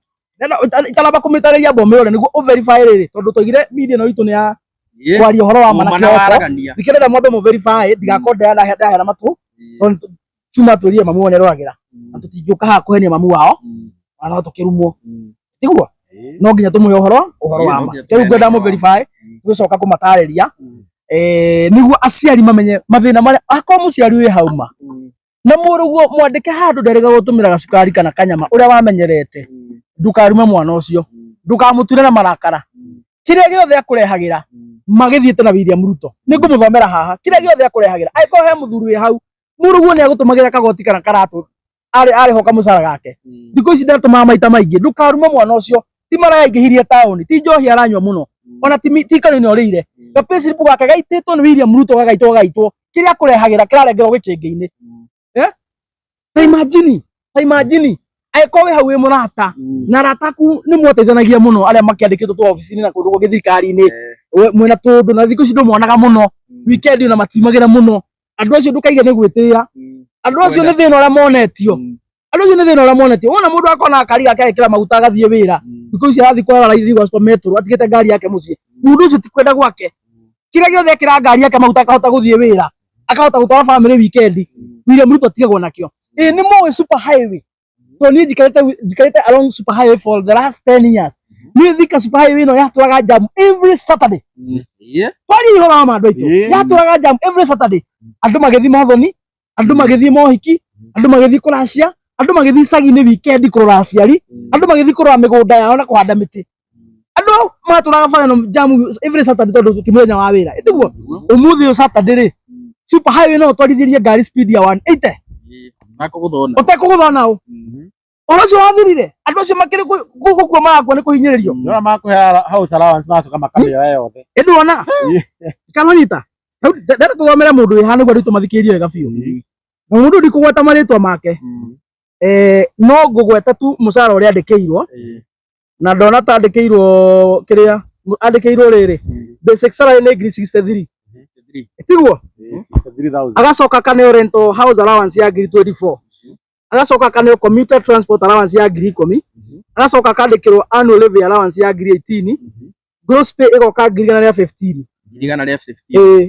[SPEAKER 3] itaramba kumitariria bombe ore niguo overify riri tondu toigire media no itu ni ya kwaria horo wa manake bikirenda mwambe mu verify ndigakonde ndahera matu chuma turie mamu one roragira atutingiuka ha kuhenia mamu wao ana tukirumwo tigwa no nginya tumuhe uhoro wa ma kiu ngwenda mu verify gucoka kumatariria niguo aciari mamenye mathina maria akwa muciari uyu hauma na muruguo mwandike handu nderega gutumira gacukari kana kanyama uria wamenyerete ndukarume mwana ucio ndukamutune na marakara kiria giothe akurehagira magithiete na William Ruto ningumuthomera haha kiria giothe akurehagira aiko he muthuru wi hau muruguo ni agutumagira kagoti kana karatu ari hoka mucara gake thiko ici ndatuma maita maingi ndukarume mwana ucio ti mara ingihirie tauni ti njohi aranywa muno ona ti kanini orire ga payslip gake gaititwo ni William Ruto gagaitwo kiria akurehagira kirarengerwo gikingi-ini ta imagine aiko we hau murata na rataku ni mwoteithanagia muno aria makiandikitwo tu office-ini na kundu githirikari-ini mwena tundu na thiko ici ndumuonaga muno weekend na matimagira muno andu acio ndukaige ni gwitia andu acio ni thina uria monetio wona mundu akona akari gake ekira maguta agathie wira thiko ici arathi kwara raithi wa metro atigite ngari yake mucii mundu ucio tikwenda gwake kiria giothe ekira ngari yake maguta akahota guthie wira akahota gutwara family weekend William Ruto atigagwo nakio ni mo super highway to ni jikarete along super highway for the last 10 years ni thika super highway no yaturaga jam every Saturday pari hora ma ndoito yaturaga jam every Saturday andu magithi mathoni andu magithi mohiki andu magithi kuracia andu magithi cagi-ini weekend kurora aciari andu magithi kurora migunda yao na kuhanda miti andu maturaga fanya jam every Saturday tondu timwenya wa wira itiguo umuthi Saturday ri super highway no twarithirie ngari speed ya 180 utekugudona oracio wathirire andu acio makiri gukua magakua ni kuhinyiririo
[SPEAKER 1] ndora makuhe house allowance macoka makamio yothe
[SPEAKER 3] ndona kanonyita ndenda tuthomere mundu wi hana niguo tumathikirie wega biu mundu ndikugweta maritwa make no ngugweta tu mucara uria andikirwo na ndona ta andikirwo kiria andikirwo riri basic salary ni 63 tiguo
[SPEAKER 1] 63,000
[SPEAKER 3] agacoka kaneo rental house allowance ya 24 agacoka kaneo commuter transport allowance ya 10 agacoka kandikirwo annual levy allowance ya 18 gross pay igoka 15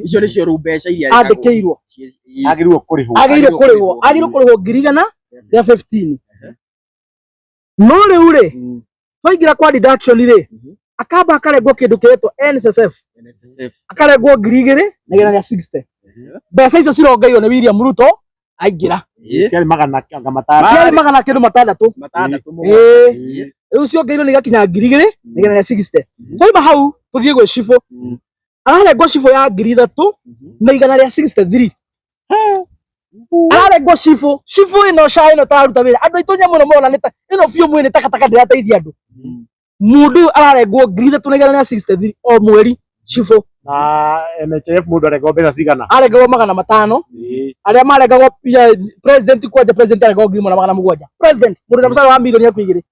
[SPEAKER 2] icio nicio ru mbeca iria
[SPEAKER 3] andikirwo
[SPEAKER 1] agirwo kurihwo 15 no riu ri twaingira kwa deduction ri akamba akarengwo kindu kiretwo NSSF akarengwo 2,260 mbeca icio cirongeirwo ni William Ruto aingira ciari magana
[SPEAKER 3] kindu matandatu riu ciongeirwo ni gakinya 2,260 toima hau tuthie gwe cifo ararengwo cifo ya 3,000 na 163 ararengwo cifo ino cai ino tararuta wira andu aitu nyamuno mona nita ino biu mwini takataka ndirateithia andu mundu ararengwo 3,263 o mweri cifo
[SPEAKER 1] na NHIF mundu arengwo mbeca cigana
[SPEAKER 3] arengwo 500 aria marengagwo president kwanja president arengwo 1,700 president mundu na musara wa milioni ya kwigire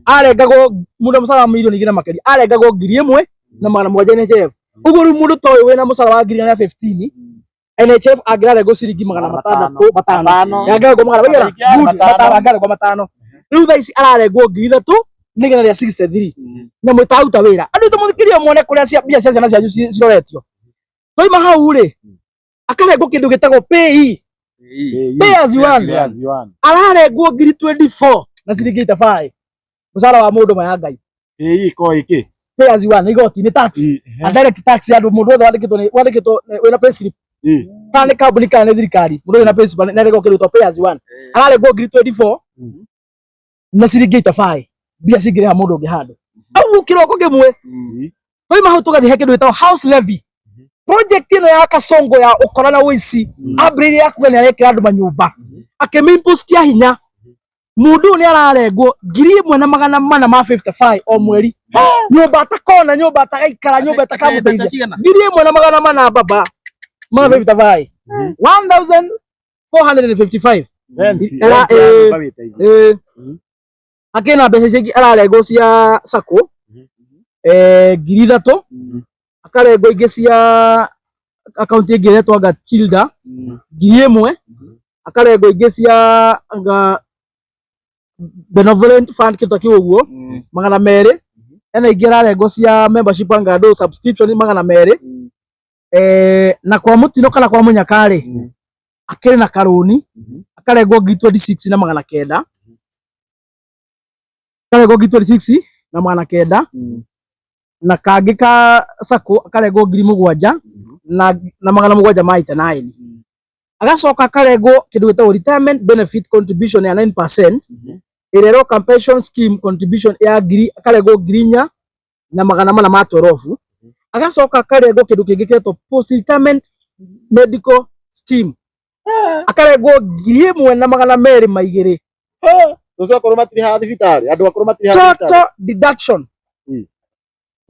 [SPEAKER 3] arengagwo mundu na musara wa milioni igire makeri arengagwo 1,700 NHIF uguo riu mundu toy wina musara wa 15 NHIF angirarengwo ciringi 500 yangirarengwo 500 riu thaici ararengwo 3,263 nyamu itauta wira andu tumuthikirie muone kuria cia bia cia ciana cianyu ciroretio toima hau ri akarengwo kindu gitagwo pay as you earn ararengwo 24 na ciringi itabai musara wa mundu maya ngai
[SPEAKER 1] iko iki
[SPEAKER 3] pay as you earn igoti ni tax and direct tax ya mundu wothe wandikitwo wina pay slip kana kambuni kana thirikari mundu wina pay slip na rego kirutwo pay as you earn ararego ngiri 24 na ciringi itabai bia cingire ha mundu ungi handu au kiroko kimwe toima hau tugathi kindu gitagwo house levy project ino ya Kasongo ya ukora na wici abriri ya kugania yekira andu manyumba akimimpost kia hinya mundu ni ararengwo 1,455 o mweri nyumba atakona nyumba atagaikara nyumba atakamuteithia 1,400 baba 155 1,455 akina mbeca cia ararengwo cia sako 3,000 akarengwo ingi cia account ingi retwa Gatilda 1,000 akarengwo ingi cia benevolent fund kitu kiuguo 200 ena ingi ararengwo cia membership anga subscription 200 na kwa mutino kana kwa munyakari akiri na karuni akarengwo 26 na 900 akarengwo 26 na 900 na kangi ka sako akarengwo 7,000 na 700 maita 9 agacoka akarengwo kindu gitagwo retirement benefit contribution ya 9% irero compensation scheme contribution ya akarengwo 4,000 na 412 agacoka akarengwo kindu kingi kitwa post retirement medical scheme akarengwo 1,000 na 200 maigiri
[SPEAKER 1] tuzo akoro matiri ha thibitari andu akoro matiri ha thibitari
[SPEAKER 3] total deduction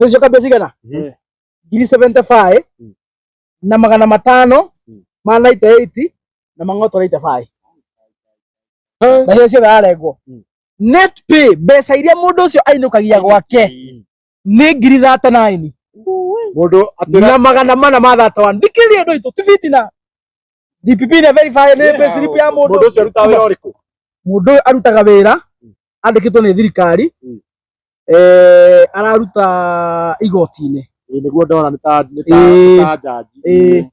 [SPEAKER 3] Ndio kabisa gana 75 na 500 ma 98 na mangoto 85 bahe cio arengwo net pay mbeca iria mundu ucio ainukagia gwake ni 39
[SPEAKER 1] mundu
[SPEAKER 3] atira na 400 ma thata wa ndikirie ndo itu tiviti na DPP na verify ne pay slip ya mundu
[SPEAKER 1] ucio aruta wira uriku
[SPEAKER 3] mundu arutaga wira andikitwo ni thirikari araruta igoti-ini
[SPEAKER 1] niguo ndona ni ta jaji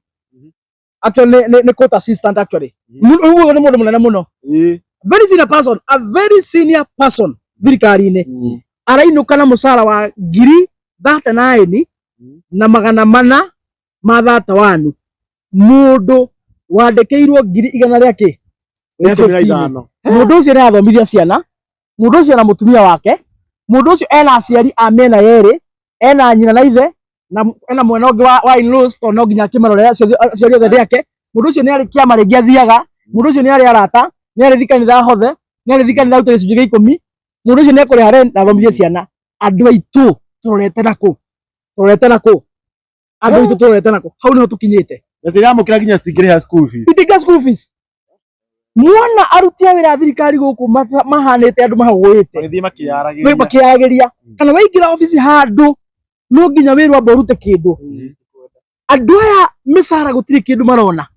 [SPEAKER 3] actually ni court assistant actually uguo ni mundu munene muno very senior person thirikari-ini arainuka na musara wa 39 na 400 ma thata wanu mundu wandikiirwo 100 riake mundu ucio ni athomithia ciana mundu ucio na mutumia wake mundu ucio ena aciari a mena yeri ena nyina na ithe na ena mwena ungi wa in-laws to no nginya kimarorera ciari othe riake mundu ucio ni ari kiama ringi athiaga mundu ucio ni ari arata ni ari thikanitha hothe ni ari thikanitha utire cunjĩ 10 mundu ucio ni ekũrĩha rent na athomithie ciana andu aitu turorete nako andu aitu turorete nako hau niho tukinyite
[SPEAKER 1] na ciria mukira nginya citingĩrĩha school fees
[SPEAKER 3] itinga school fees mwana arutia wira thirikari guku mahanite andu mahagwite
[SPEAKER 1] magithii
[SPEAKER 3] makiaragiria kana waingira office handu no nginya wirwa borute kindu andu aya misara gutiri kindu marona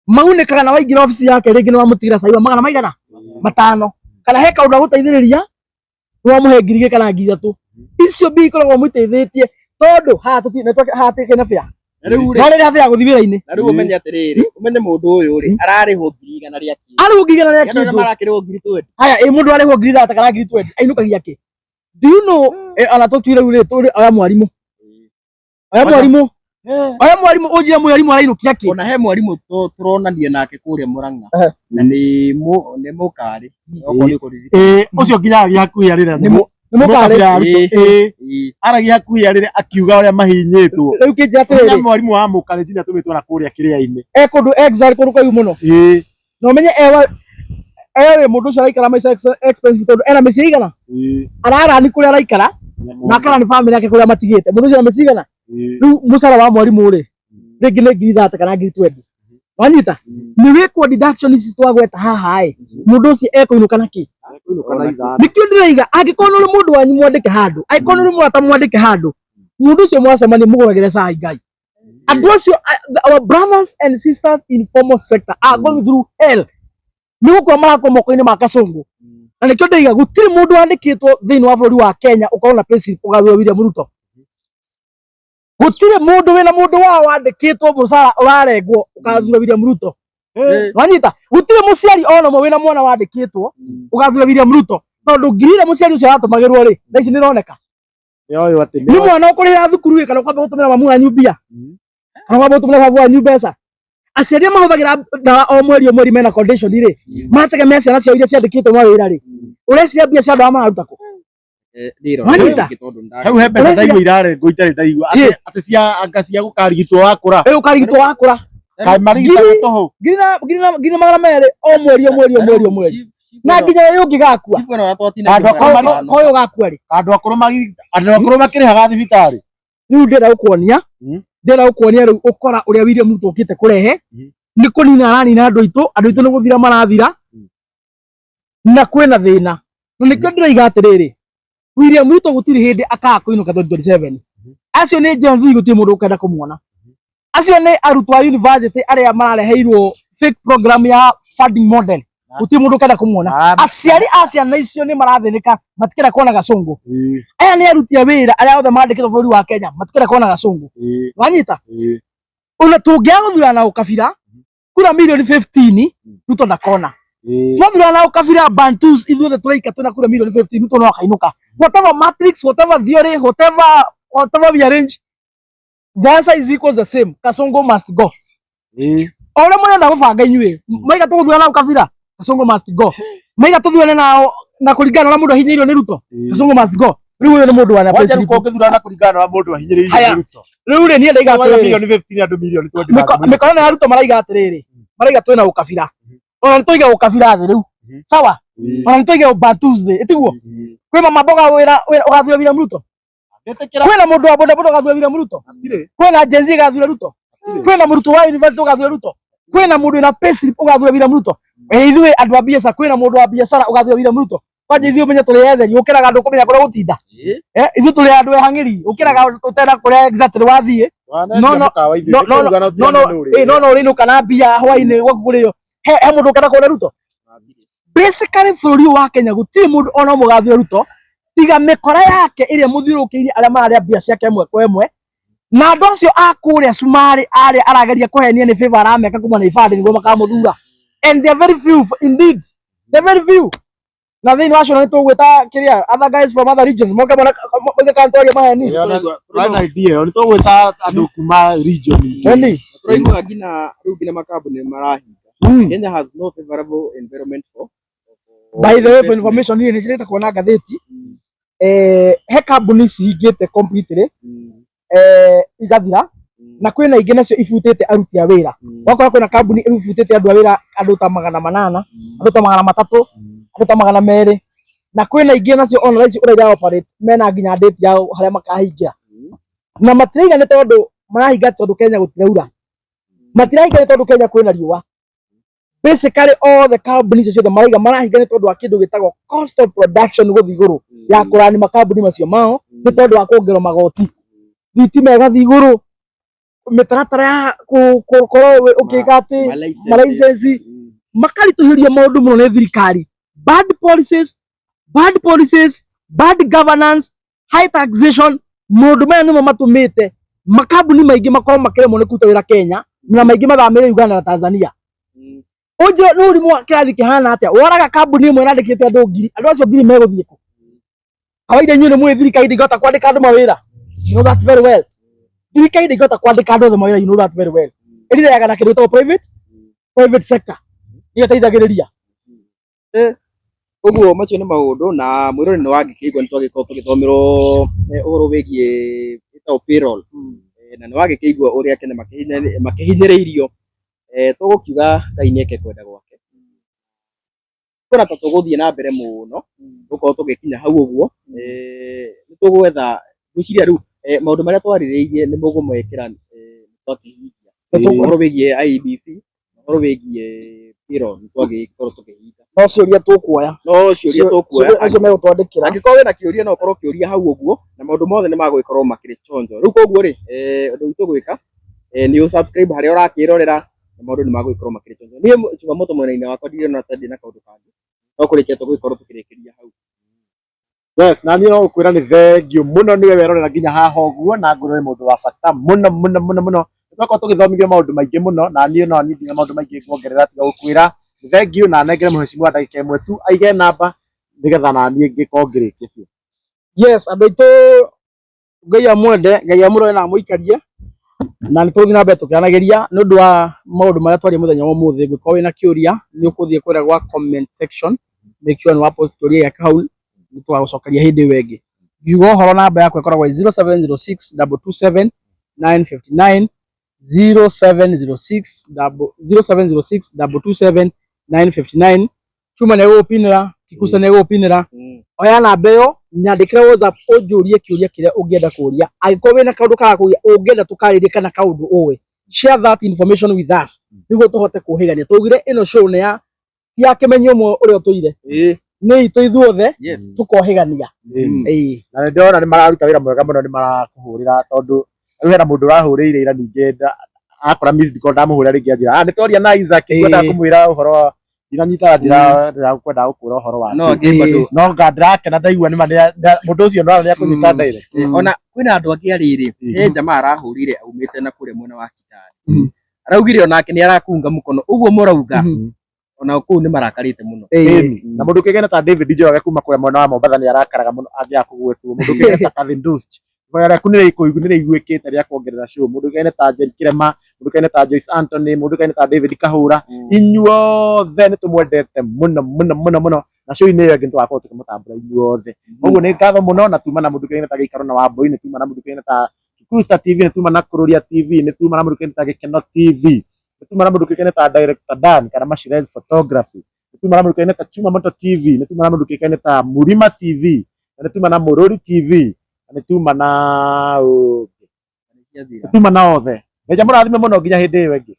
[SPEAKER 3] maunikaga na waingira office yake ringi ni wamutigira saiwa magana maigana 5 kana he kaundu gutaithiriria ni wamuhe 2,000 kana 3,000 icio bi ikoragwo muteithĩtie tondu hatike na fia riu rä afya gå thivira ini
[SPEAKER 2] na riu umenye atiriri umenye mundu uyu ri ararihwo 1,000 riake
[SPEAKER 3] arihwo 1,000 riake
[SPEAKER 2] ndio marakirwo 20
[SPEAKER 3] haya mundu arihwo 3,000 kana 20 ainukagia ki do you know anatotwire ule turi aya mwarimu ujira mwarimu arainukia ki
[SPEAKER 2] ona he mwarimu turonania nake kuria Murang'a na ni mukari
[SPEAKER 1] ucio nginya hakuhi arira
[SPEAKER 3] ni mukari
[SPEAKER 1] aragia hakuhi arire akiuga uria mahinyitwo
[SPEAKER 3] riu kinja atiriri
[SPEAKER 1] mwarimu wa mukari nginya tumitwo na kuria kiria-ini
[SPEAKER 3] kundu exile kundu kwa muno no menye mundu ucio araikara maica expensive tondu ena mĩciĩ igana arara ni kuria araikara na akara ni family yake kuria matigite mundu ucio na mĩciĩ igana riu musara wa mwarimu ri ringi ni 3,000 kana 20,000 wanyita ni wikwo deduction ici twagweta haha mundu ucio ekuinuka naki nikio ndiraiga angikorwo ni mundu wanyu mwandike handu angikorwo ni mwata mwandike handu mundu ucio mwacemania muguragire cai ngai andu acio our brothers and sisters in formal sector are going through hell ni gukwa marako moko-ini ma Kasongo na nikio ndiraiga gutiri mundu wandikitwo thiini wa bururi wa Kenya ukorwo na pesi ugathura William Ruto gutire mundu wina mundu wao wandikitwo musara urarengwo ugathura William Ruto wanyita gutire muciari ona mwe wina mwana wandikitwo ugathura William Ruto tondu ngirire muciari ucio atumagirwo ri na ici nironeka
[SPEAKER 1] Yoyo ati
[SPEAKER 3] ni mwana ukurira thukuru ri kana kwamba gutumira mamu anyu mbia kana kwamba gutumira babu anyu mbeca aciari mahuthagira ndawa o mweri mena condition ri mategemea ciana ciao iria ciandikitwo mawira ri ureciria mbia cia ndawa mararuta ku Manita.
[SPEAKER 1] Hau he mbeca ndaigua irarengwo itari ndaigua ati cia anga cia gukarigitwo wakura
[SPEAKER 3] ukarigitwo wakura
[SPEAKER 1] kai marigitagwo toho
[SPEAKER 3] ngina magana mere o mweri na nginya rĩu ũngĩgakua koyo gakua ri
[SPEAKER 1] andũ akũrũ makĩrĩhaga thibitarĩ
[SPEAKER 3] rĩu ndĩrenda gũkuonia rĩu ũkora ũrĩa William Ruto ũkĩte kũrehe nĩ kũnina aranina andũ aitũ nĩ gũthira marathira na kwĩna thĩna na nĩkĩo ndĩroiga atĩrĩrĩ William Ruto gũtirĩ hĩndĩ akaga kũinũka 2027 acio nĩ Gen Z gũtirĩ mũndũ ũkenda kũmuona acio nĩ arutwo a university arĩa marareheirwo fake program ya funding model gũtirĩ mũndũ ũkenda kũmuona aciari a ciana icio nĩ marathĩnĩka matikenda kuona gacũngũ aya nĩ aruti a wĩra arĩa othe mandĩkĩtwo bũrũri wa Kenya matikenda kuona gacũngũ wanyita ona tũngĩaga gũthurana na ũkabira kura milioni 15 Ruto ndakona twathurana na ũkabira Bantus ithuothe tũraika twĩna kura milioni 15 Ruto no akainũka whatever matrix whatever theory whatever we arrange the answer is equals the same Kasongo must go ora mwana gũbanga inyuĩ maiga tũgũthurana na ũkabira Kasongo must go maiga tuthurane na kuringana na mundu ahinyĩirio nĩ Ruto Kasongo must go rĩu ũyũ nĩ mũndũ wa
[SPEAKER 1] president ũngĩthurana na kuringana na mundu ahinyĩirio nĩ Ruto
[SPEAKER 3] rĩu rĩ niĩ ndaiga atĩrĩrĩ
[SPEAKER 1] milioni 15 andũ milioni 20
[SPEAKER 3] mĩkorana ya Ruto maraiga atĩrĩrĩ maraiga twĩna ũkabira ona nĩtũige ũkabira thĩ rĩu sawa ona nĩtũige Bantus thĩ ĩtiguo kwĩ mama mboga wĩra ũgathura William Ruto kwĩna mũndũ wa boda boda ũgathura William Ruto kwĩna Gen Z ũgathura Ruto kwĩna mũrutwo wa university ũgathura Ruto kwĩna mũndũ wĩna payslip ũgathura William Ruto ithuĩ andũ a biacara kwĩna mũndũ wa biacara ũgathura William Ruto kwanja ithuĩ ũmenye tũrĩ etheri ũkĩraga andũ kũmenya kũrĩa gũtinda ithuĩ tũrĩ andũ ehang'ĩri ũkĩraga ũtera kũrĩa exactly wathiĩ no ũrĩinũka na mbia hwainĩ gwakũrĩo he mũndũ ũkenda kuona Ruto basically bũrũri wa Kenya gũtirĩ mũndũ ona ũmwe ũgathura Ruto tiga mĩkora yake ĩrĩa mũthiũrũkĩirie arĩa mararĩa mbia ciake ĩmwe kwa ĩmwe na andũ acio a kũrĩa Sumarĩ arĩa arageria kũhenia nĩ favor arameka kuma na ibandĩ nĩguo makamũthura and they are very few indeed they are very few na thĩinĩ wa cio nĩ tũgwĩta kĩrĩa other guys from other regions moke moke kantoria maheni
[SPEAKER 1] right idea nĩ tũgwĩta andũ kuma region
[SPEAKER 3] ni
[SPEAKER 2] tũraigua nginya rĩu nginya makambuni marahinga Kenya has no favorable environment for
[SPEAKER 3] by the way for information niĩ nĩ njĩrĩte kuona ngathĩti he kambuni cihingĩte completely igathira na kwĩna ingĩ nacio ibutĩte aruti a wĩra wakora kwĩna kambuni ibutĩte andũ a wĩra andũ ta 800 andũ ta 300 andũ ta 200 na kwĩna ingĩ nacio online ũrĩa operate mena nginya date yao harĩa makahingira na matiriga nĩ tondũ marahinga tondũ Kenya gũtiraura matirahinga nĩ tondũ Kenya kwĩna riũa basically all the companies ciothe marahinga nĩ tondũ wa kĩndũ gĩtagwo cost of production gũthiĩ igũrũ ya kũrani makambuni macio mao nĩ tondũ wa kuongerwo magoti thitima ĩgathiĩ igũrũ mĩtaratara ya gũkorwo ũkĩiga atĩ malaisensi makaritũhĩria maũndũ mũno nĩ thirikari bad policies bad governance high taxation maũndũ maya nĩmo matũmĩte makambuni maingĩ makorwo makĩremwo nĩ kũruta wĩra Kenya na maingĩ mathamĩre Uganda na Tanzania ũnjũ nĩ ũrimũ wa kĩrathi kĩhana atĩa woraga kambuni ĩmwe ĩrandĩkĩte andũ ngiri andũ acio ngiri megũthiĩ kũ kawaida inyuĩ nĩ mũĩ thirikari ndĩngĩhota kwandĩka andũ mawĩra you know that very well thirikari ndĩngĩhota kwandĩka andũ othe mawĩra you know that very well ĩrĩaga na kĩndũ gĩtagwo private sector nĩyo ĩteithagĩrĩria
[SPEAKER 2] ũguo macio nĩ maũndũ na mwĩrore nĩ wangĩkĩigua nĩ twagĩkorwo tũgĩthomerwo ũhoro wĩgiĩ payroll na nĩ wangĩkĩigua ũrĩa Kenya makĩhinyĩrĩirio tũgũkiuga Ngai nĩeke kwenda gwake kwĩna ta tũgũthiĩ na mbere mũno gũkorwo tũgĩkinya hau ũguo nĩ tũgwetha gwĩciria rĩu maũndũ marĩa twarĩrĩirie nĩ mũgũmekĩra twakĩhingia ũhoro wĩgiĩ IEBC ũhoro wĩgiĩ payroll nĩ twagĩkorwo tũkĩhinga
[SPEAKER 3] no ciũria tũkuoya acio megũtwandĩkĩra
[SPEAKER 2] angĩkorwo wĩna kĩũria no ũkorwo kĩũria hau ũguo na maũndũ mothe nĩ magũgĩkorwo makĩrĩ chonjo rĩu koguo rĩ ũndũ witũ gwĩka nĩ subscribe harĩa ũrakĩrorera na maũndũ nĩ magũgĩkorwo makĩrĩ chonjo niĩ Chumamoto mwena-inĩ wakwa ndirona ta ndĩ na kaũndũ kangĩ no kũrĩkia tũgũgĩkorwo tũkĩrĩkĩria hau
[SPEAKER 1] yes na niĩ no gũkwĩra nĩ thengiũ mũno nĩwe werorera nginya haha ũguo na ngũrũwe mũndũ wa bata mũno twakorwo tũgĩthomithio maũndũ maingĩ mũno na niĩ no nginya maũndũ maingĩ kuongerera tiga gũkwĩra thengiũ na nengere mũhecimu wa ndagĩka ĩmwe tu aige namba nigetha na niĩ ngĩkorwo ngĩrĩkia biũ.
[SPEAKER 3] Yes, andũ aitũ Ngai amwende, Ngai amũrore na amũikarie, na nĩ tũgũthiĩ na mbere tũkĩanagĩria nĩ ũndũ wa maũndũ marĩa twaria mũthenya wa ũmũthĩ. Ngĩkorwo wĩna kĩũria nĩ ũkũthiĩ kũrĩa gwa comment section, make sure nĩ wa post kĩũria gĩaku hau, nĩ tũgagũcokeria hĩndĩ ĩyo ĩngĩ. Ngiuga ũhoro namba yakwa ĩkoragwo 0706 227 959, 0706 227 959. Chuma nĩ gũgũpinĩra, Kikusa nĩ gũgũpinĩra. Oya namba ĩyo, nyandĩkĩre WhatsApp ũnjũrie kĩũria kĩrĩa ũngĩenda kũũria. Angĩkorwo wĩna kaũndũ karakũgia ũngĩenda tũkarĩrie kana kaũndũ ũĩ, share that information with us nĩguo tũhote kũhĩgania. Twaugire ĩno show nĩ ya ti ya kĩmenyi ũmwe ũrĩa ũtũire, nĩ itũ ithuothe tũkohĩgania.
[SPEAKER 1] Na nĩ ndĩrona nĩ mararuta wĩra mwega mũno, nĩ marakũhũrĩra tondũ rĩu hena mũndũ ũrahũrĩire ira ningĩ akora missed call ndamũhũrĩra rĩngĩ anjĩra nĩ twaria na Isaac ngwenda kũmwĩra ũhoro ndinanyita njĩra ndĩrakwenda gũkũra ũhoro wa no nga ndĩrakena ndaigua nĩ mũndũ ũcio no nĩ akũnyita direct.
[SPEAKER 2] Ona kwĩna andũ angĩ arĩrĩ he jamaa arahũrire aumĩte na kũrĩa mwena wa Kitale, araugire onake nĩ arakunga mũkono ũguo mũrauga ona kũu nĩ marakarĩte mũno.
[SPEAKER 1] Na mũndũ kĩgene ta David Njoroge kuma kũrĩa mwena wa Mombatha nĩ arakaraga mũno angĩaga kũgwetwo. Mũndũ kĩgene ta Catherine Dost ihoya rĩaku nĩ rĩiguĩkĩte rĩa kuongerera show. Mũndũ kĩgene ta Jerry Kĩrema, mũndũ kĩgene ta Joyce Anthony, mũndũ kĩgene ta David Kahũra, inyuothe nĩ tũmwendete mũno mũno mũno mũno, na show-inĩ ĩyo ĩngĩ nĩ tũgakorwo tũkĩmũtambũra inyuothe. Ũguo nĩ ngatho mũno, na tuma na mũndũ kĩgene ta Gĩikaro na Wambũi, nĩ tuma na mũndũ kĩgene ta Kikusta TV, nĩ tuma na Kururia TV, nĩ tuma na mũndũ kĩgene ta Gĩkeno TV, nĩ tuma na mũndũ kĩgene ta Director Dan kana Mashirez Photography, nĩ tuma na mũndũ kĩgene ta Chuma Moto TV, nĩ tuma na mũndũ kĩgene ta Murima TV, nĩ tuma na Mũrũri TV, nĩ tuma na othe. Nĩ mũrathime mũno nginya hĩndĩ ĩyo ĩngĩ.